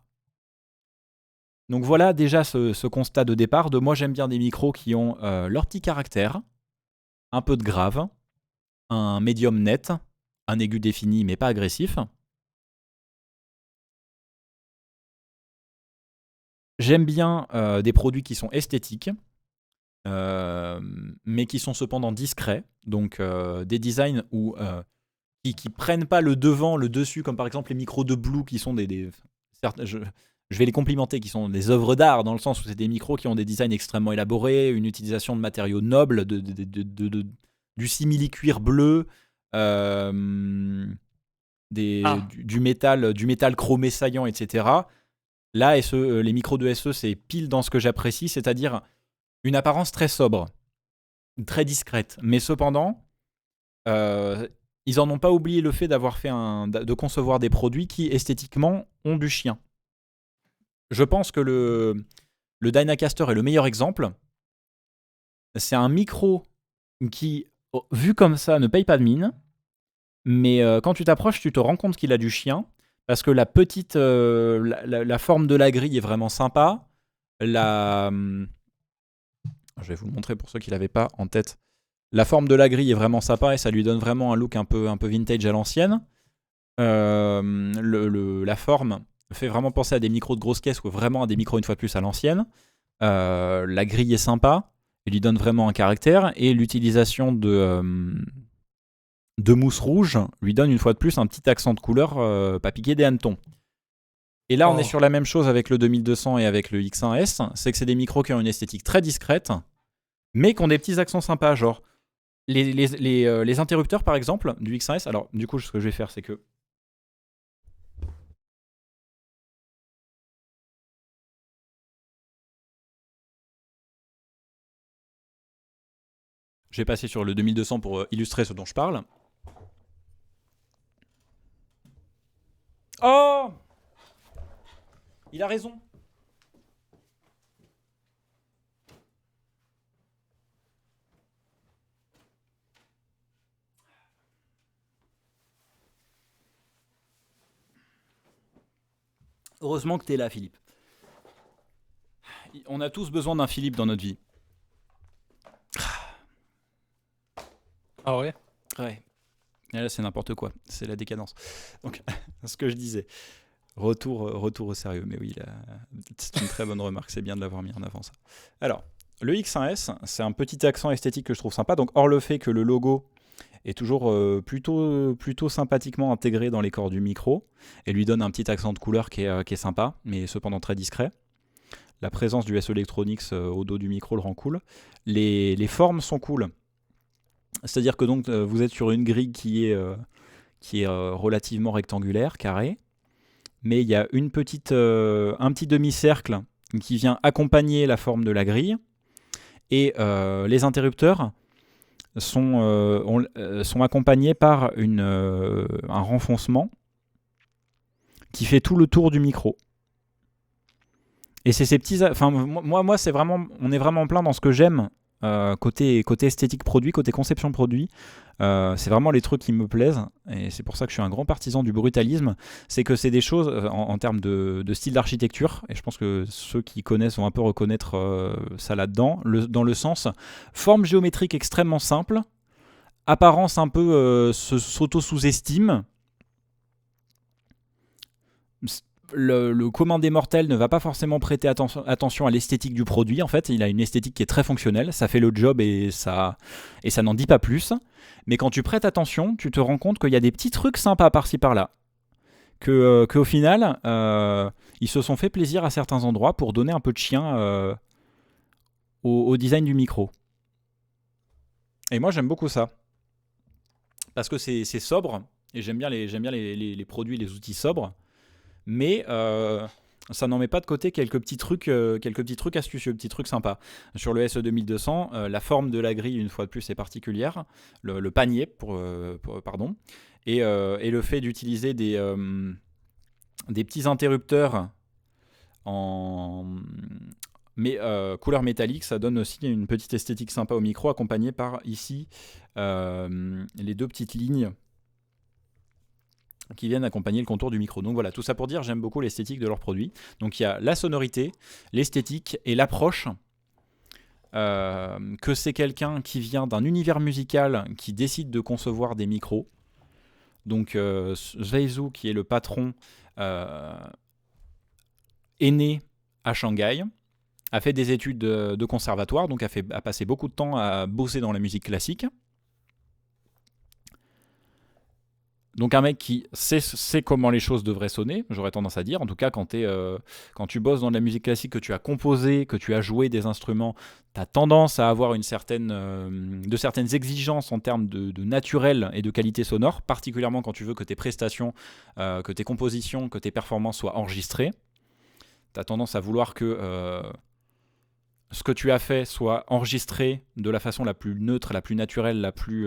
Donc voilà déjà ce constat de départ de moi j'aime bien des micros qui ont leur petit caractère, un peu de grave, un médium net, un aigu défini mais pas agressif. J'aime bien des produits qui sont esthétiques, mais qui sont cependant discrets. Donc des designs qui prennent pas le devant, le dessus, comme par exemple les micros de Blue qui sont certes, je vais les complimenter, qui sont des œuvres d'art dans le sens où c'est des micros qui ont des designs extrêmement élaborés, une utilisation de matériaux nobles, du simili-cuir bleu, du métal chromé saillant, etc. Là, les micros de SE, c'est pile dans ce que j'apprécie, c'est-à-dire une apparence très sobre, très discrète. Mais cependant, ils en ont pas oublié le fait de concevoir des produits qui, esthétiquement, ont du chien. Je pense que le Dynacaster est le meilleur exemple. C'est un micro qui, vu comme ça, ne paye pas de mine. Mais quand tu t'approches, tu te rends compte qu'il a du chien. Parce que la forme de la grille est vraiment sympa. Je vais vous le montrer pour ceux qui ne l'avaient pas en tête. La forme de la grille est vraiment sympa et ça lui donne vraiment un look un peu vintage à l'ancienne. La forme fait vraiment penser à des micros de grosse caisse ou vraiment à des micros une fois de plus à l'ancienne. La grille est sympa, il lui donne vraiment un caractère et l'utilisation de mousse rouge lui donne une fois de plus un petit accent de couleur pas piqué des hannetons. Et là on est sur la même chose avec le 2200 et avec le X1S, c'est que c'est des micros qui ont une esthétique très discrète mais qui ont des petits accents sympas, genre les interrupteurs par exemple du X1S. Alors du coup ce que je vais faire c'est que je vais passer sur le 2200 pour illustrer ce dont je parle. Oh, il a raison. Heureusement que t'es là, Philippe. On a tous besoin d'un Philippe dans notre vie. Ah ouais? Ouais. Et là, c'est n'importe quoi. C'est la décadence. Donc, ce que je disais. Retour au sérieux. Mais oui, c'est une très bonne remarque. C'est bien de l'avoir mis en avant, ça. Alors, le X1S, c'est un petit accent esthétique que je trouve sympa. Donc, hors le fait que le logo est toujours plutôt sympathiquement intégré dans les corps du micro et lui donne un petit accent de couleur qui est sympa, mais cependant très discret. La présence du SE Electronics au dos du micro le rend cool. Les formes sont cool. C'est-à-dire que donc vous êtes sur une grille qui est relativement rectangulaire, carrée, mais il y a un petit demi-cercle qui vient accompagner la forme de la grille, et les interrupteurs sont accompagnés par un renfoncement qui fait tout le tour du micro. Et c'est ces petits... Enfin, moi c'est vraiment... On est vraiment plein dans ce que j'aime. Côté esthétique produit, côté conception produit, c'est vraiment les trucs qui me plaisent, et c'est pour ça que je suis un grand partisan du brutalisme. C'est que c'est des choses en termes de style d'architecture, et je pense que ceux qui connaissent vont un peu reconnaître ça là-dedans, dans le sens forme géométrique extrêmement simple, apparence un peu s'auto-sous-estime. Le commun des mortels ne va pas forcément prêter attention à l'esthétique du produit. En fait, il a une esthétique qui est très fonctionnelle, ça fait le job et ça n'en dit pas plus. Mais quand tu prêtes attention, tu te rends compte qu'il y a des petits trucs sympas par-ci par-là. Qu'au final, ils se sont fait plaisir à certains endroits pour donner un peu de chien au design du micro. Et moi, j'aime beaucoup ça. Parce que c'est sobre, et j'aime bien les produits, les outils sobres. Mais ça n'en met pas de côté quelques petits trucs astucieux, petits trucs sympas. Sur le SE 2200, la forme de la grille, une fois de plus, est particulière. Le panier, pardon. Et le fait d'utiliser des petits interrupteurs Mais couleur métallique, ça donne aussi une petite esthétique sympa au micro, accompagnée par ici les 2 petites lignes qui viennent accompagner le contour du micro. Donc voilà, tout ça pour dire, j'aime beaucoup l'esthétique de leurs produits. Donc il y a la sonorité, l'esthétique et l'approche. Que c'est quelqu'un qui vient d'un univers musical qui décide de concevoir des micros. Donc Zveizou, qui est le patron, est né à Shanghai, a fait des études de conservatoire, donc a passé beaucoup de temps à bosser dans la musique classique. Donc un mec qui sait comment les choses devraient sonner, j'aurais tendance à dire. En tout cas, quand tu bosses dans de la musique classique, que tu as composé, que tu as joué des instruments, tu as tendance à avoir certaines exigences en termes de naturel et de qualité sonore, particulièrement quand tu veux que tes prestations, que tes compositions, que tes performances soient enregistrées. Tu as tendance à vouloir que ce que tu as fait soit enregistré de la façon la plus neutre, la plus naturelle, la plus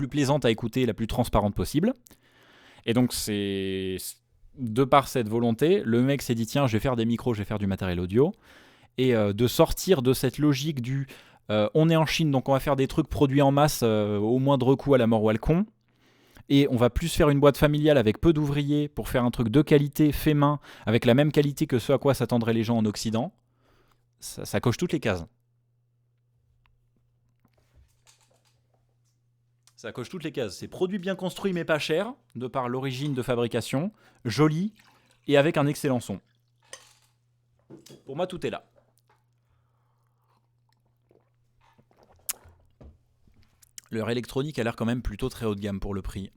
plaisante à écouter, la plus transparente possible. Et donc c'est de par cette volonté, le mec s'est dit tiens, je vais faire des micros, je vais faire du matériel audio, et de sortir de cette logique du on est en Chine, donc on va faire des trucs produits en masse au moindre coût à la mort ou à le con, et on va plus faire une boîte familiale avec peu d'ouvriers pour faire un truc de qualité, fait main, avec la même qualité que ce à quoi s'attendraient les gens en Occident. Ça coche toutes les cases. Ça coche toutes les cases. C'est produit bien construit mais pas cher, de par l'origine de fabrication, joli et avec un excellent son. Pour moi, tout est là. Leur électronique a l'air quand même plutôt très haut de gamme pour le prix.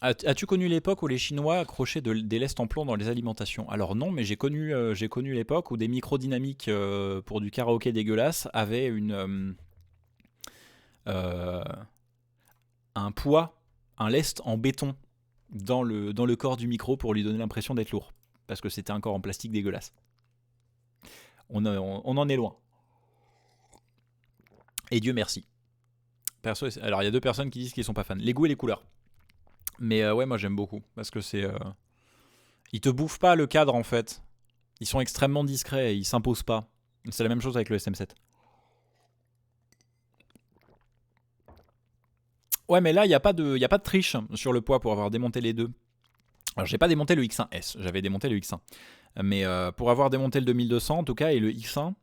As-tu connu l'époque où les Chinois accrochaient des lestes en plomb dans les alimentations? Alors non, mais j'ai connu l'époque où des micros dynamiques pour du karaoké dégueulasse avaient un poids, un lest en béton dans le corps du micro pour lui donner l'impression d'être lourd. Parce que c'était encore en plastique dégueulasse. On en est loin. Et Dieu merci. Perso, alors il y a 2 personnes qui disent qu'ils sont pas fans. Les goûts et les couleurs. Mais ouais, moi j'aime beaucoup. Parce que c'est... Ils te bouffent pas le cadre en fait. Ils sont extrêmement discrets, ils s'imposent pas. C'est la même chose avec le SM7. Ouais, mais là, il n'y a pas de triche sur le poids pour avoir démonté les deux. Alors, j'ai pas démonté le X1S, j'avais démonté le X1. Mais pour avoir démonté le 2200, en tout cas, et le X1,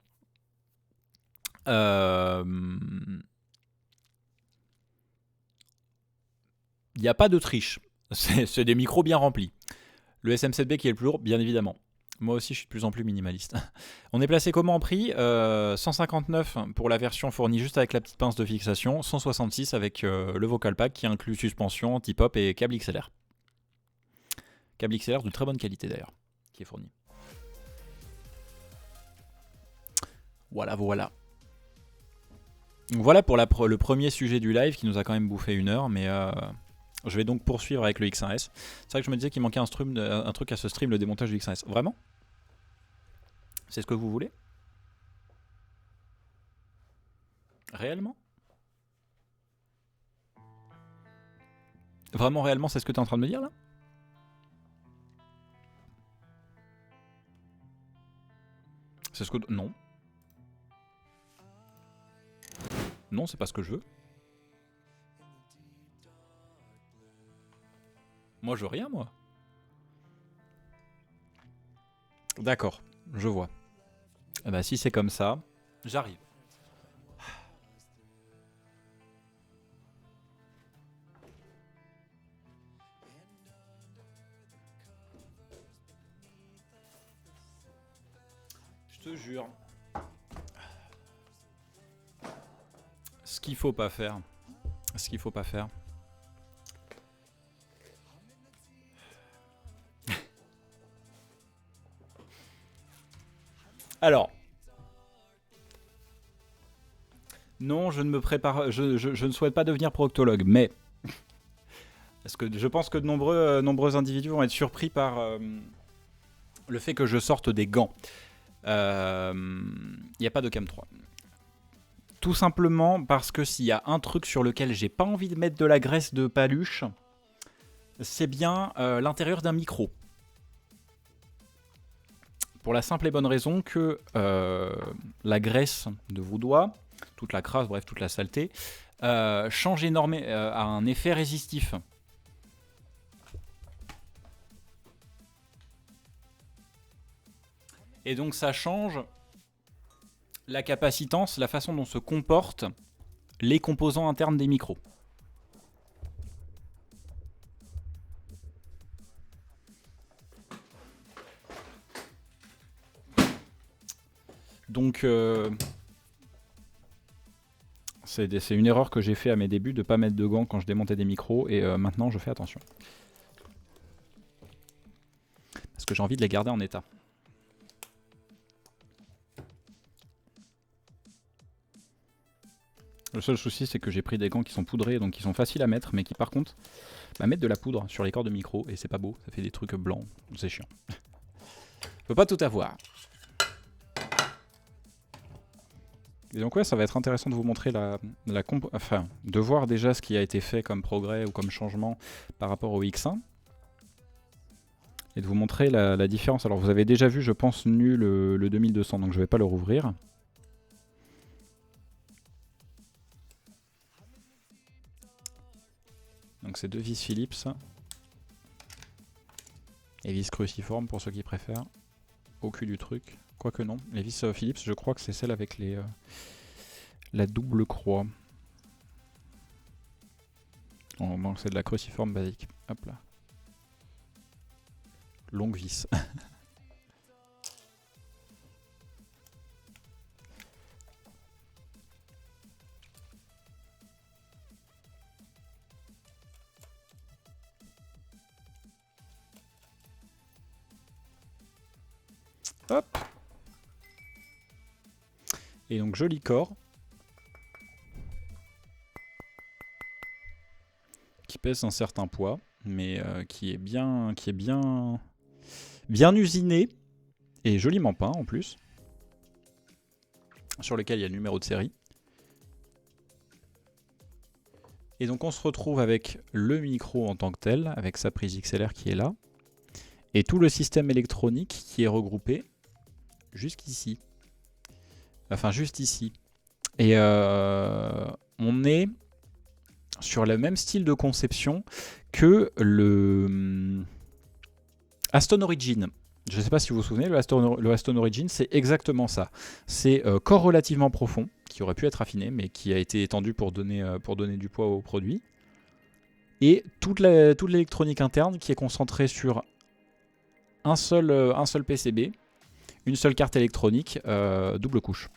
il n'y a pas de triche. C'est des micros bien remplis. Le SM7B qui est le plus lourd, bien évidemment. Moi aussi, je suis de plus en plus minimaliste. On est placé comment en prix 159 pour la version fournie juste avec la petite pince de fixation, 166 avec le vocal pack qui inclut suspension, anti-pop et câble XLR. Câble XLR de très bonne qualité d'ailleurs, qui est fourni. Voilà. Donc voilà pour le premier sujet du live qui nous a quand même bouffé 1 heure, mais je vais donc poursuivre avec le X1S. C'est vrai que je me disais qu'il manquait un truc à ce stream, le démontage du X1S. Vraiment ? C'est ce que vous voulez ? Réellement ? Vraiment, réellement, c'est ce que tu es en train de me dire là ? C'est ce que... Non. Non, c'est pas ce que je veux. Moi, je veux rien, moi. D'accord, je vois. Eh ben, si c'est comme ça, j'arrive. Je te jure. Ce qu'il faut pas faire. Ce qu'il faut pas faire. Alors, non, je ne me prépare, je ne souhaite pas devenir proctologue, mais parce que je pense que de nombreux individus vont être surpris par le fait que je sorte des gants. Il n'y a pas de Cam 3. Tout simplement parce que s'il y a un truc sur lequel j'ai pas envie de mettre de la graisse de paluche, c'est bien l'intérieur d'un micro. Pour la simple et bonne raison que la graisse de vos doigts, toute la crasse, bref, toute la saleté, change énormément, a un effet résistif. Et donc ça change la capacitance, la façon dont se comportent les composants internes des micros. Donc c'est une erreur que j'ai fait à mes débuts de ne pas mettre de gants quand je démontais des micros et maintenant je fais attention. Parce que j'ai envie de les garder en état. Le seul souci c'est que j'ai pris des gants qui sont poudrés donc qui sont faciles à mettre mais qui par contre mettent de la poudre sur les corps de micro et c'est pas beau, ça fait des trucs blancs, c'est chiant. Je peux pas tout avoir. Et donc ouais, ça va être intéressant de vous montrer enfin, de voir déjà ce qui a été fait comme progrès ou comme changement par rapport au X1. Et de vous montrer la différence. Alors vous avez déjà vu, je pense, le 2200, donc je vais pas le rouvrir. Donc c'est deux vis Philips. Et vis cruciformes pour ceux qui préfèrent. Au cul du truc. Quoique non, les vis Philips, je crois que c'est celle avec la double croix. Oh, bon, c'est de la cruciforme basique. Hop là. Longue vis. Hop. Et donc joli corps. Qui pèse un certain poids, mais qui est bien usiné et joliment peint en plus. Sur lequel il y a le numéro de série. Et donc on se retrouve avec le micro en tant que tel, avec sa prise XLR qui est là. Et tout le système électronique qui est regroupé jusqu'ici. Enfin juste ici. Et on est sur le même style de conception que le Aston Origin. Je ne sais pas si vous vous souvenez, le Aston Origin, c'est exactement ça. C'est corps relativement profond, qui aurait pu être affiné, mais qui a été étendu pour donner du poids au produit. Et toute l'électronique interne qui est concentrée sur un seul PCB, une seule carte électronique, double couche.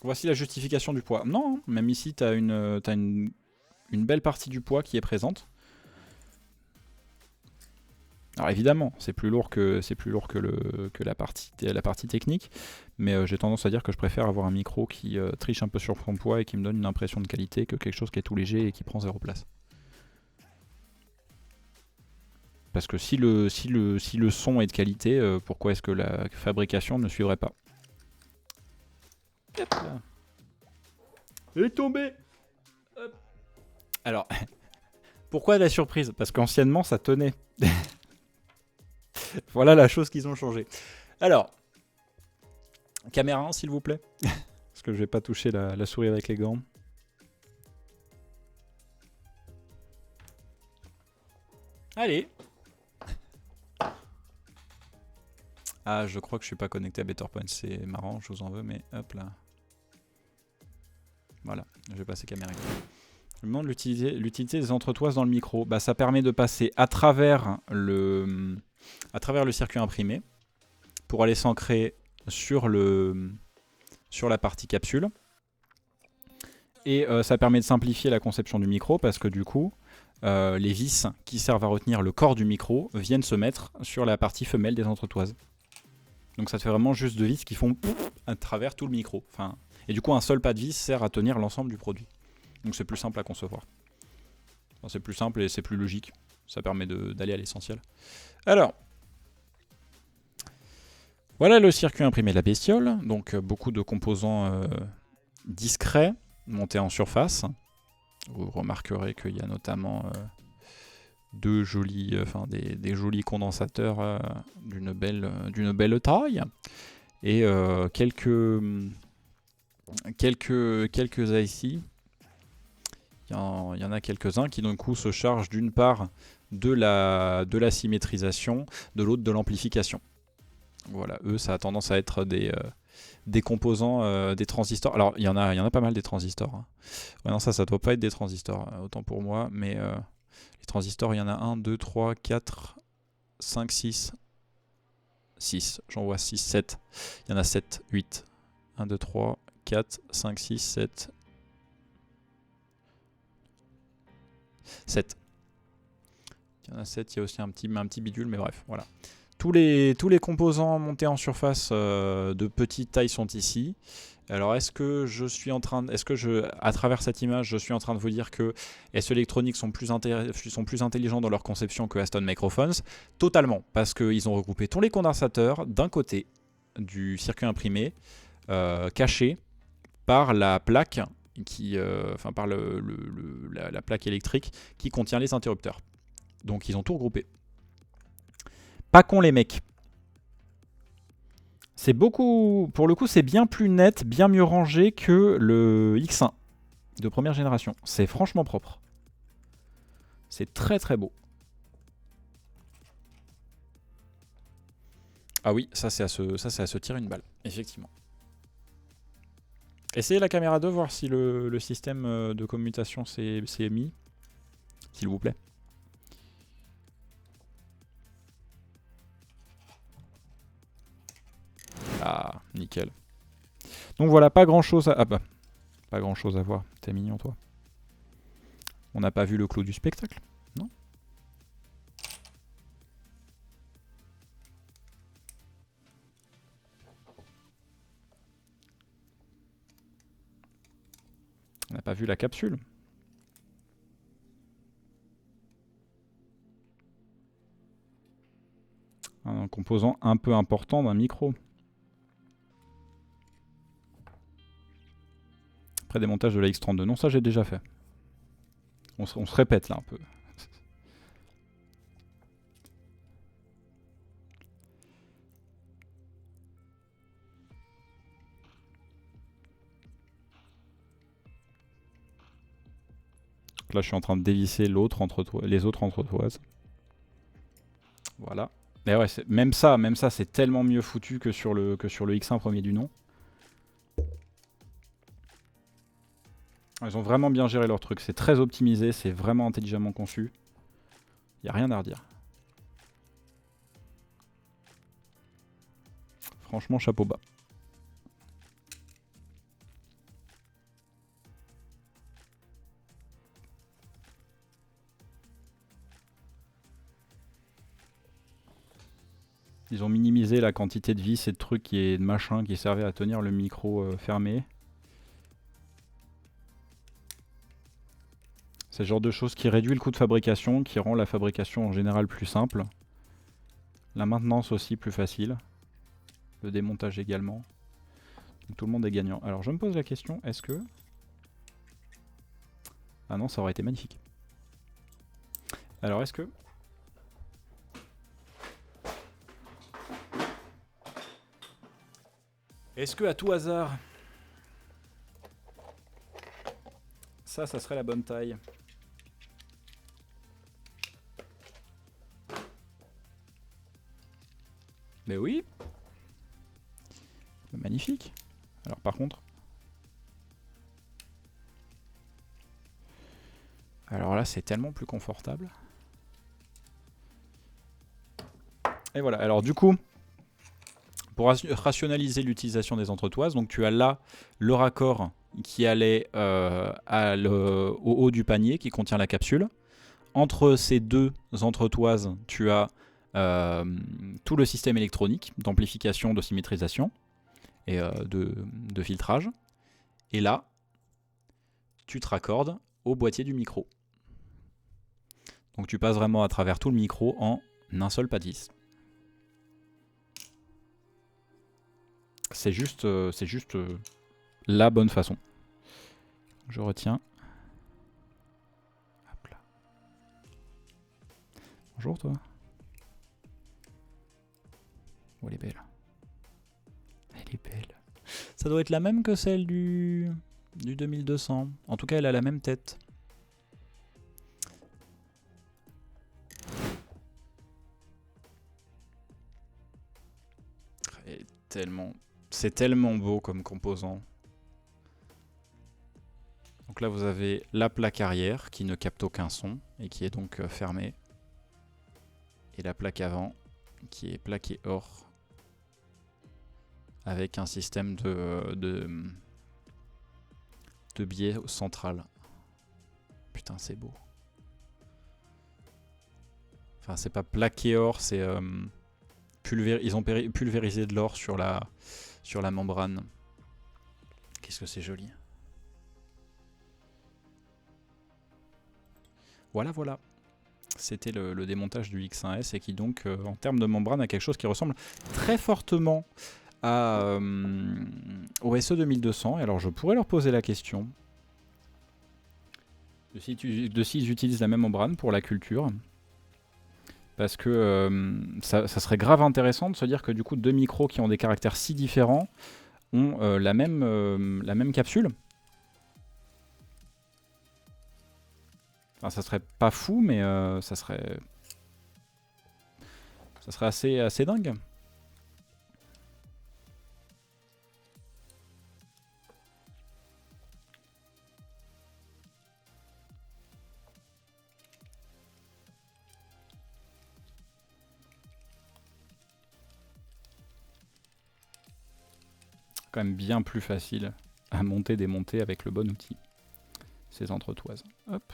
Voici la justification du poids. Non, même ici, tu as une belle partie du poids qui est présente. Alors évidemment, c'est plus lourd que la partie technique, mais j'ai tendance à dire que je préfère avoir un micro qui triche un peu sur son poids et qui me donne une impression de qualité que quelque chose qui est tout léger et qui prend zéro place. Parce que si le son est de qualité, pourquoi est-ce que la fabrication ne suivrait pas? Hop là. Elle est tombée. Hop. Alors, pourquoi la surprise? Parce qu'anciennement, ça tenait. Voilà la chose qu'ils ont changé. Alors, caméra 1, s'il vous plaît. Parce que je vais pas toucher la souris avec les gants. Allez. Ah, je crois que je suis pas connecté à BetterPoint. C'est marrant, je vous en veux, mais hop là. Voilà, je vais passer caméra. Je me demande l'utilité des entretoises dans le micro. Bah, ça permet de passer à travers le circuit imprimé pour aller s'ancrer sur la partie capsule. Et ça permet de simplifier la conception du micro parce que du coup, les vis qui servent à retenir le corps du micro viennent se mettre sur la partie femelle des entretoises. Donc ça te fait vraiment juste deux vis qui font à travers tout le micro. Enfin, et du coup, un seul pas de vis sert à tenir l'ensemble du produit. Donc c'est plus simple à concevoir. Enfin, c'est plus simple et c'est plus logique. Ça permet d'aller à l'essentiel. Alors, voilà le circuit imprimé de la bestiole. Donc beaucoup de composants discrets montés en surface. Vous remarquerez qu'il y a notamment des jolis condensateurs d'une belle taille et quelques IC. Il y en a quelques-uns qui d'un coup se chargent d'une part de la symétrisation, de l'autre de l'amplification. Voilà, eux ça a tendance à être des composants, des transistors. Alors il y en a pas mal des transistors. Hein. Ouais, non, ça doit pas être des transistors, autant pour moi, mais les transistors, il y en a 1, 2, 3, 4, 5, 6. 6, j'en vois 6, 7. Il y en a 7, 8. 1, 2, 3, 4, 5, 6, 7. 7. Il y en a 7, il y a aussi un petit bidule, mais bref, voilà. Tous les composants montés en surface de petite taille sont ici. Alors est-ce que à travers cette image, je suis en train de vous dire que SE Electronics sont plus intelligents dans leur conception que Aston Microphones? Totalement, parce qu'ils ont regroupé tous les condensateurs d'un côté du circuit imprimé, caché par la plaque par la plaque électrique qui contient les interrupteurs. Donc ils ont tout regroupé. Pas con les mecs. C'est beaucoup, pour le coup, c'est bien plus net, bien mieux rangé que le X1 de première génération. C'est franchement propre. C'est très très beau. Ah oui, ça c'est à se tirer une balle, effectivement. Essayez la caméra 2, voir si le système de commutation s'est mis, s'il vous plaît. Ah, nickel. Donc voilà, pas grand chose à... Ah bah, pas grand chose à voir. T'es mignon, toi. On n'a pas vu le clou du spectacle, non? On n'a pas vu la capsule. Un composant un peu important d'un micro. Démontage de la X32. Non, ça j'ai déjà fait. On se répète là un peu. Là, je suis en train de dévisser les autres entretoises. Voilà. Mais ouais, même ça c'est tellement mieux foutu que sur le X1 premier du nom. Ils ont vraiment bien géré leur truc, c'est très optimisé, c'est vraiment intelligemment conçu. Il n'y a rien à redire. Franchement, chapeau bas. Ils ont minimisé la quantité de vis et de trucs de machin qui servaient à tenir le micro fermé. C'est le genre de choses qui réduit le coût de fabrication, qui rend la fabrication en général plus simple. La maintenance aussi plus facile. Le démontage également. Donc tout le monde est gagnant. Alors je me pose la question, est-ce que... Ah non, ça aurait été magnifique. Alors est-ce que... Est-ce que à tout hasard... Ça serait la bonne taille. Mais oui. Magnifique. Alors par contre... Alors là, c'est tellement plus confortable. Et voilà. Alors du coup, pour rationaliser l'utilisation des entretoises, donc tu as là le raccord qui allait au haut du panier qui contient la capsule. Entre ces deux entretoises, tu as tout le système électronique d'amplification, de symétrisation et de filtrage. Et là, tu te raccordes au boîtier du micro. Donc tu passes vraiment à travers tout le micro en un seul pas 10. C'est juste la bonne façon. Je retiens. Bonjour toi. Oh, elle est belle. Elle est belle. Ça doit être la même que celle du 2200. En tout cas, elle a la même tête. C'est tellement beau comme composant. Donc là, vous avez la plaque arrière qui ne capte aucun son et qui est donc fermée. Et la plaque avant qui est plaquée or avec un système de biais central. Putain, c'est beau. Enfin, c'est pas plaqué or, c'est ils ont pulvérisé de l'or sur la membrane. Qu'est-ce que c'est joli. Voilà, voilà. C'était le démontage du X1S et qui donc, en termes de membrane, a quelque chose qui ressemble très fortement au SE 2200. Et alors, je pourrais leur poser la question de s'ils utilisent la même membrane pour la culture. Parce que ça serait grave intéressant de se dire que du coup, deux micros qui ont des caractères si différents ont la même capsule. Enfin, ça serait pas fou, mais ça serait assez dingue. Quand même bien plus facile à monter, démonter avec le bon outil. Ces entretoises. Hop.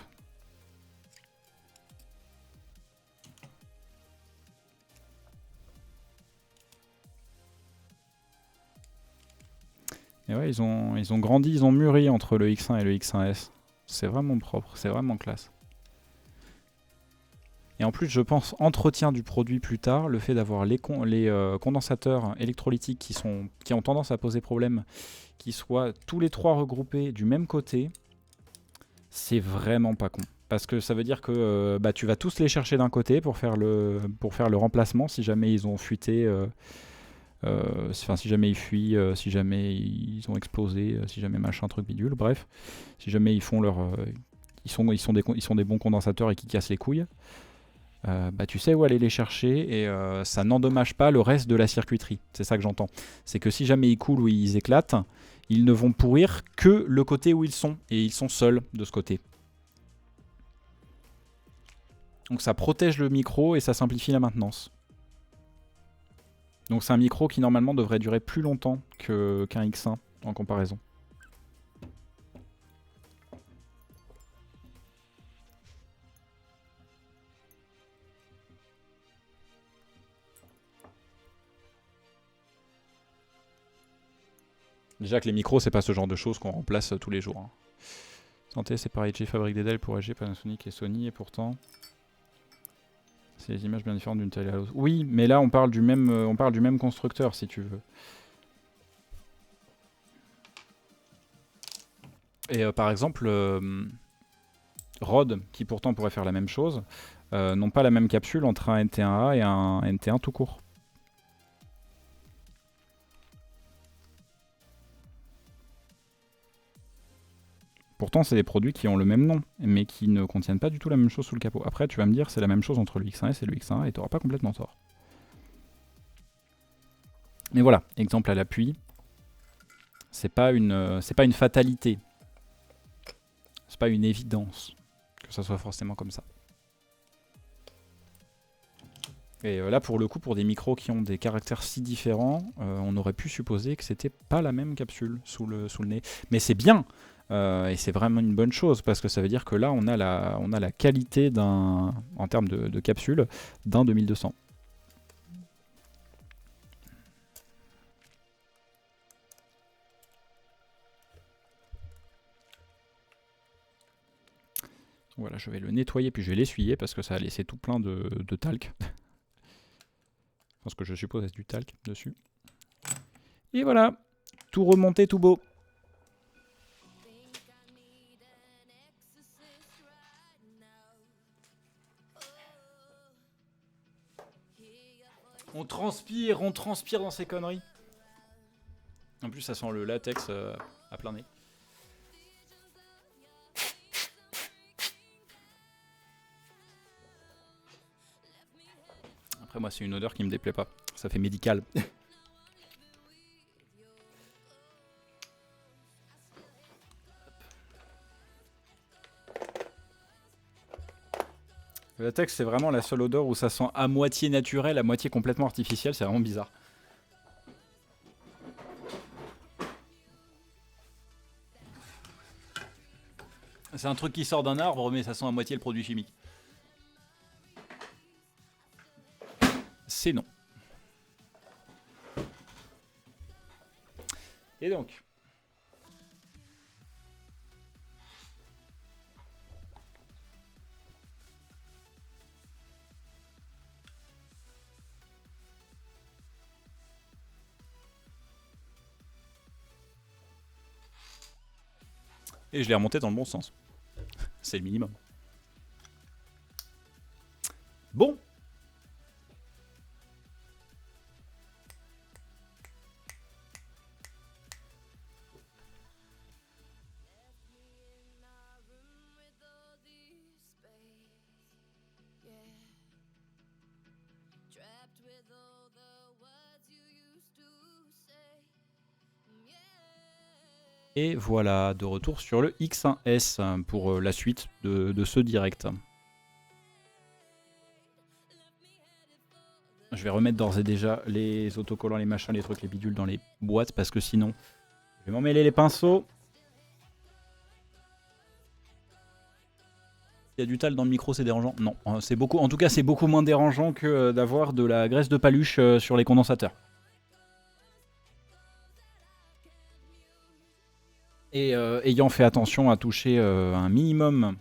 Et ouais, ils ont grandi, ils ont mûri entre le X1 et le X1S. C'est vraiment propre, c'est vraiment classe. Et en plus, je pense, entretien du produit plus tard, le fait d'avoir les condensateurs électrolytiques qui ont tendance à poser problème, qui soient tous les trois regroupés du même côté, c'est vraiment pas con. Parce que ça veut dire que tu vas tous les chercher d'un côté pour faire le remplacement si jamais ils ont fuité, si jamais ils fuient, si jamais ils ont explosé, si jamais machin truc bidule, bref, si jamais ils font ils sont des bons condensateurs et qui cassent les couilles. Tu sais où aller les chercher et ça n'endommage pas le reste de la circuiterie. C'est ça que j'entends. C'est que si jamais ils coulent ou ils éclatent, ils ne vont pourrir que le côté où ils sont. Et ils sont seuls de ce côté. Donc ça protège le micro et ça simplifie la maintenance. Donc c'est un micro qui normalement devrait durer plus longtemps qu'un X1 en comparaison. Déjà que les micros, c'est pas ce genre de choses qu'on remplace tous les jours. Hein. Santé, c'est pareil, LG fabrique des DEL pour LG, Panasonic et Sony, et pourtant, c'est des images bien différentes d'une télé à l'autre. Oui, mais là, on parle du même constructeur, si tu veux. Et par exemple, Rode, qui pourtant pourrait faire la même chose, n'ont pas la même capsule entre un NT1A et un NT1 tout court. Pourtant, c'est des produits qui ont le même nom, mais qui ne contiennent pas du tout la même chose sous le capot. Après, tu vas me dire, c'est la même chose entre le X1S et le X1A, et tu n'auras pas complètement tort. Mais voilà, exemple à l'appui, c'est pas une fatalité. C'est pas une évidence que ça soit forcément comme ça. Et là, pour le coup, pour des micros qui ont des caractères si différents, on aurait pu supposer que c'était pas la même capsule sous le nez. Mais c'est bien. Et c'est vraiment une bonne chose parce que ça veut dire que là on a la qualité en termes de capsule d'un 2200. Voilà, je vais le nettoyer puis je vais l'essuyer parce que ça a laissé tout plein de talc. Parce que je suppose c'est du talc dessus. Et voilà, tout remonté, tout beau. transpire dans ces conneries. En plus, ça sent le latex à plein nez. Après, moi, c'est une odeur qui me déplaît pas. Ça fait médical. Le latex, c'est vraiment la seule odeur où ça sent à moitié naturel, à moitié complètement artificiel. C'est vraiment bizarre. C'est un truc qui sort d'un arbre, mais ça sent à moitié le produit chimique. C'est non. Et donc et je l'ai remonté dans le bon sens. C'est le minimum. Bon. Et voilà, de retour sur le X1S pour la suite de ce direct. Je vais remettre d'ores et déjà les autocollants, les machins, les trucs, les bidules dans les boîtes parce que sinon, je vais m'emmêler les pinceaux. Il y a du tal dans le micro, c'est dérangeant? Non, c'est beaucoup. En tout cas, c'est beaucoup moins dérangeant que d'avoir de la graisse de paluche sur les condensateurs. Et ayant fait attention à toucher un minimum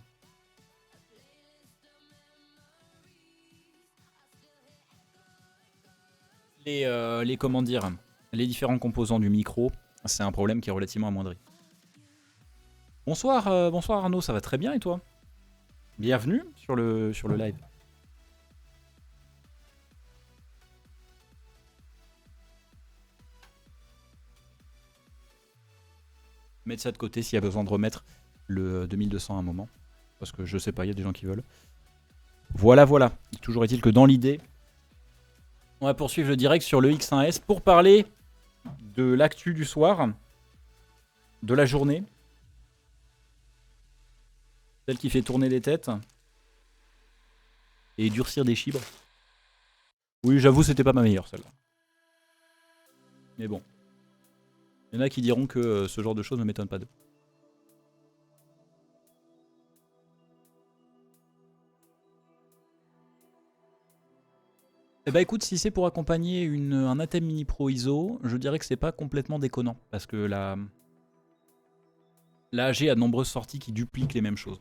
les comment dire, les différents composants du micro, c'est un problème qui est relativement amoindri. Bonsoir, bonsoir Arnaud, ça va très bien et toi? Bienvenue sur le live. Mettre ça de côté s'il y a besoin de remettre le 2200 à un moment. Parce que je sais pas, il y a des gens qui veulent. Voilà, voilà. Toujours est-il que dans l'idée, on va poursuivre le direct sur le X1S pour parler de l'actu du soir, de la journée, celle qui fait tourner les têtes et durcir des chibres. Oui, j'avoue, c'était pas ma meilleure celle-là. Mais bon. Il y en a qui diront que ce genre de choses ne m'étonne pas d'eux. Eh bah écoute, si c'est pour accompagner un Atem Mini Pro ISO, je dirais que c'est pas complètement déconnant. Parce que la AG a de nombreuses sorties qui dupliquent les mêmes choses.